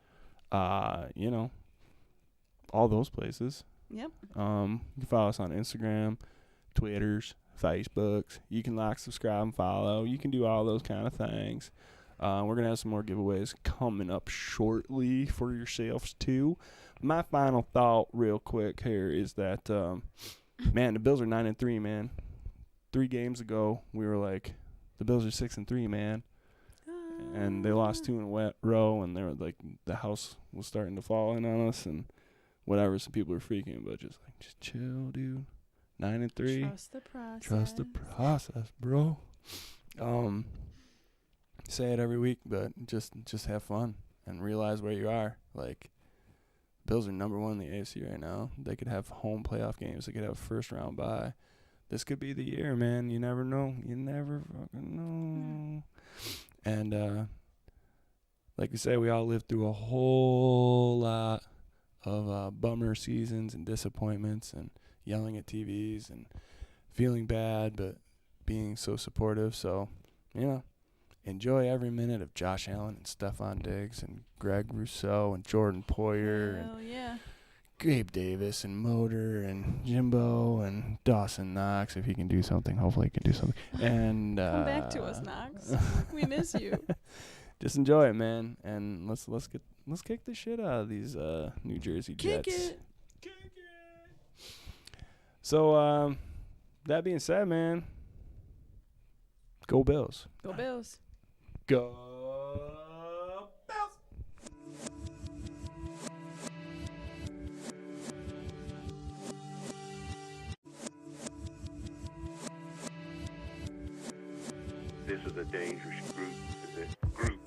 all those places. Yep. You can follow us on Instagram, Twitters, Facebooks. You can like, subscribe, and follow. You can do all those kind of things. We're going to have some more giveaways coming up shortly for yourselves, too. My final thought real quick here is that, man, the Bills are 9-3, man. 3 games ago, we were like, the Bills are 6-3, man. And they lost 2 in a row, and they were like, the house was starting to fall in on us, and whatever. Some people were freaking, but just chill, dude. 9-3. Trust the process. Trust the process, bro. Say it every week, but just have fun and realize where you are. Like, Bills are number 1 in the AFC right now. They could have home playoff games. They could have a first round bye. This could be the year, man. You never know. You never fucking know. And like you say, we all lived through a whole lot of bummer seasons and disappointments and yelling at TVs and feeling bad, but being so supportive. So, enjoy every minute of Josh Allen and Stephon Diggs and Greg Rousseau and Jordan Poyer and Gabe Davis and Motor and Jimbo and Dawson Knox, if he can do something. Hopefully he can do something. And Come back to us, Knox. We miss you. Just enjoy it, man. And let's kick the shit out of these New Jersey Jets. Kick it. So that being said, man, go Bills. Go Bills. Go Bills. This is a dangerous group.